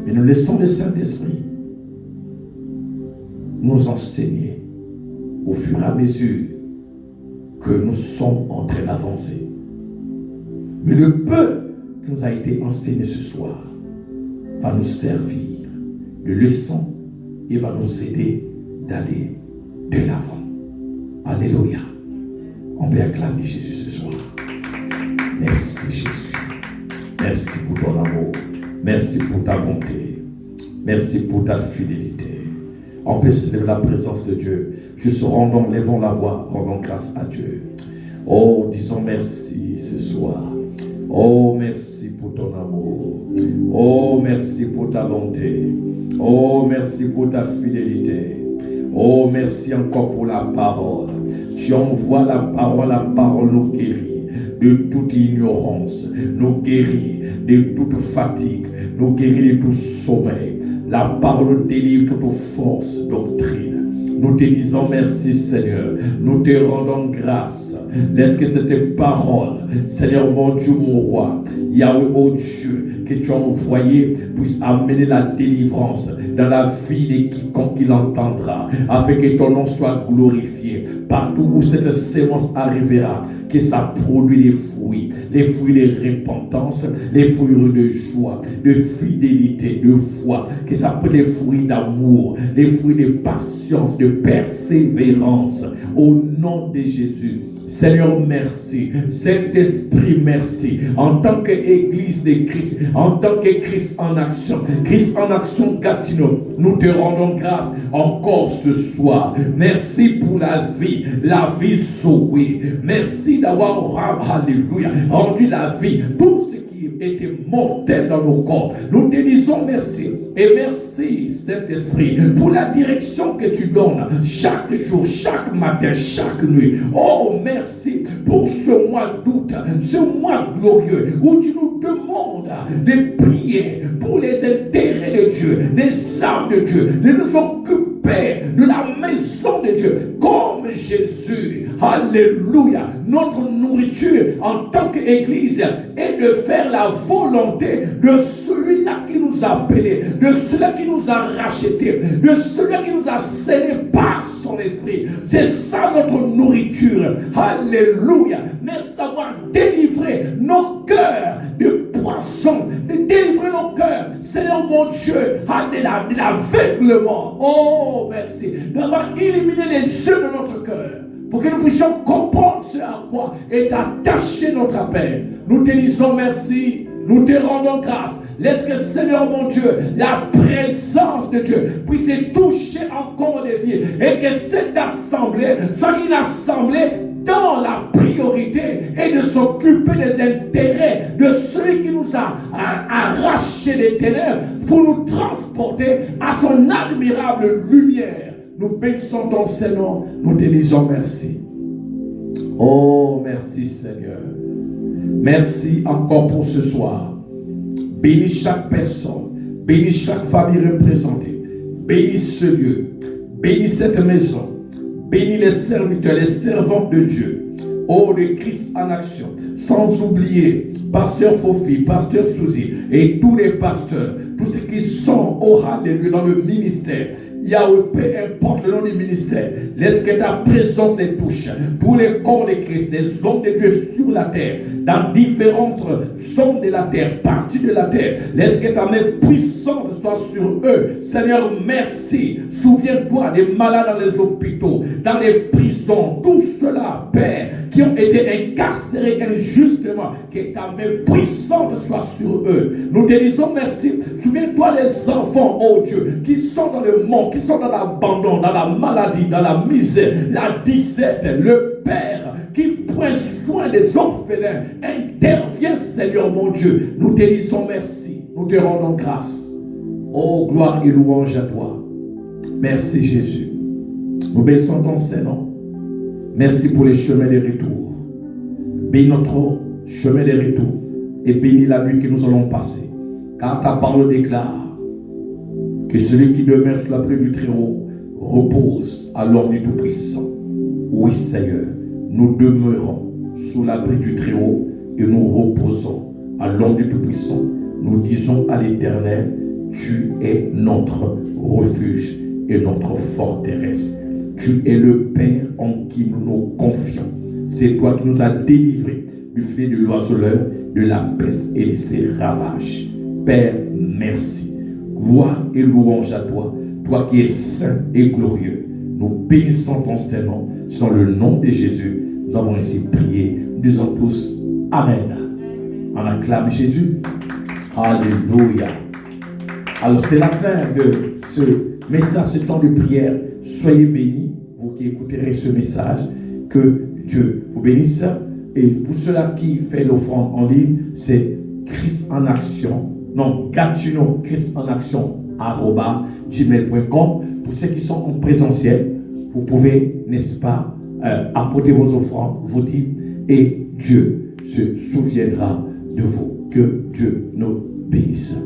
Mais nous laissons le Saint-Esprit nous enseigner au fur et à mesure que nous sommes en train d'avancer. Mais le peu qui nous a été enseigné ce soir va nous servir de leçon et va nous aider d'aller de l'avant. Alléluia. On peut acclamer Jésus ce soir. Merci Jésus. Merci pour ton amour. Merci pour ta bonté. Merci pour ta fidélité. On peut célébrer la présence de Dieu. Juste rendons, levons la voix, rendons grâce à Dieu. Oh, disons merci ce soir. Oh, merci pour ton amour. Oh, merci pour ta bonté. Oh, merci pour ta fidélité. Oh, merci encore pour la parole. Tu envoies la parole nous guérit de toute ignorance, nous guérit de toute fatigue, nous guérit de tout sommeil. La parole délivre toute fausse doctrine. Nous te disons merci Seigneur, nous te rendons grâce. Laisse que cette parole, Seigneur mon Dieu, mon roi, Yahweh, oh Dieu, que tu as envoyé, puisse amener la délivrance dans la vie de quiconque qui l'entendra, afin que ton nom soit glorifié. Partout où cette sémence arrivera, que ça produit les fruits de repentance, les fruits de joie, de fidélité, de foi, que ça produit les fruits d'amour, les fruits de patience, de persévérance, au nom de Jésus. Seigneur, merci. Saint-Esprit, merci. En tant qu'Église de Christ, en tant que Christ en action Gatineau, nous te rendons grâce encore ce soir. Merci pour la vie sauvée. Merci d'avoir, alléluia, rendu la vie, tout ce qui était mortel dans nos corps. Nous te disons merci. Et merci, Saint-Esprit, pour la direction que tu donnes chaque jour, chaque matin, chaque nuit. Oh, merci pour ce mois d'août, ce mois glorieux où tu nous demandes de prier pour les intérêts de Dieu, des âmes de Dieu, de nous occuper de la maison de Dieu comme Jésus. Alléluia. Notre nourriture en tant qu'Église est de faire la volonté de celui-là qui nous a appelés, de celui-là qui nous a rachetés, de celui-là qui nous a scellés par son esprit. C'est ça notre nourriture. Alléluia. Merci d'avoir délivré nos cœurs de poisson, de délivrer nos cœurs, Seigneur mon Dieu, de l'aveuglement. Oh, merci d'avoir éliminé les yeux de notre cœur, pour que nous puissions comprendre ce à quoi est attaché notre appel. Nous te disons merci, nous te rendons grâce. Laisse que, Seigneur mon Dieu, la présence de Dieu puisse toucher encore des vies, et que cette assemblée soit une assemblée dans la priorité et de s'occuper des intérêts de celui qui nous a arraché des ténèbres pour nous transporter à son admirable lumière. Nous bénissons ton Seigneur, nous te disons merci. Oh, merci Seigneur. Merci encore pour ce soir. Bénis chaque personne, bénis chaque famille représentée, bénis ce lieu, bénis cette maison, bénis les serviteurs, les servantes de Dieu. Oh, de Christ en action. Sans oublier Pasteur Fofi, Pasteur Souzy et tous les pasteurs, tous ceux qui sont au hallelujah dans le ministère. Yahweh, peu importe le nom du ministère, laisse que ta présence les touche. Tous les corps de Christ, les hommes de Dieu sur la terre, dans différentes zones de la terre, parties de la terre, laisse que ta main puissante soit sur eux. Seigneur, merci. Souviens-toi des malades dans les hôpitaux, dans les prisons, tout cela, Père, qui ont été incarcérés injustement, que ta main puissante soit sur eux. Nous te disons merci. Souviens-toi des enfants, oh Dieu, qui sont dans le monde, qui sont dans l'abandon, dans la maladie, dans la misère, la disette. Le Père qui prend soin des orphelins, intervient, Seigneur mon Dieu. Nous te disons merci, nous te rendons grâce. Oh, gloire et louange à toi. Merci Jésus. Nous bénissons ton Saint-Nom. Merci pour les chemins de retour. Bénis notre chemin de retour et bénis la nuit que nous allons passer. Car ta parole déclare que celui qui demeure sous l'abri du Très-Haut repose à l'ombre du Tout-Puissant. Oui, Seigneur, nous demeurons sous l'abri du Très-Haut et nous reposons à l'ombre du Tout-Puissant. Nous disons à l'Éternel, tu es notre refuge et notre forteresse. Tu es le Père en qui nous nous confions. C'est toi qui nous as délivrés du filet de l'oiseleur, de la peste et de ses ravages. Père, merci. Gloire et louange à toi, toi qui es saint et glorieux. Nous bénissons ton Saint-Nom. Dans le nom de Jésus, nous avons ainsi prié. Nous disons tous Amen. On acclame Jésus. Alléluia. Alors c'est la fin de ce message, ce temps de prière. Soyez bénis, vous qui écouterez ce message. Que Dieu vous bénisse. Et pour ceux-là qui font l'offrande en ligne, c'est Christ en action. Non, Gatineau, Christ en action, @gmail.com. Pour ceux qui sont en présentiel, vous pouvez, n'est-ce pas, apporter vos offrandes, vos dîmes, et Dieu se souviendra de vous. Que Dieu nous bénisse.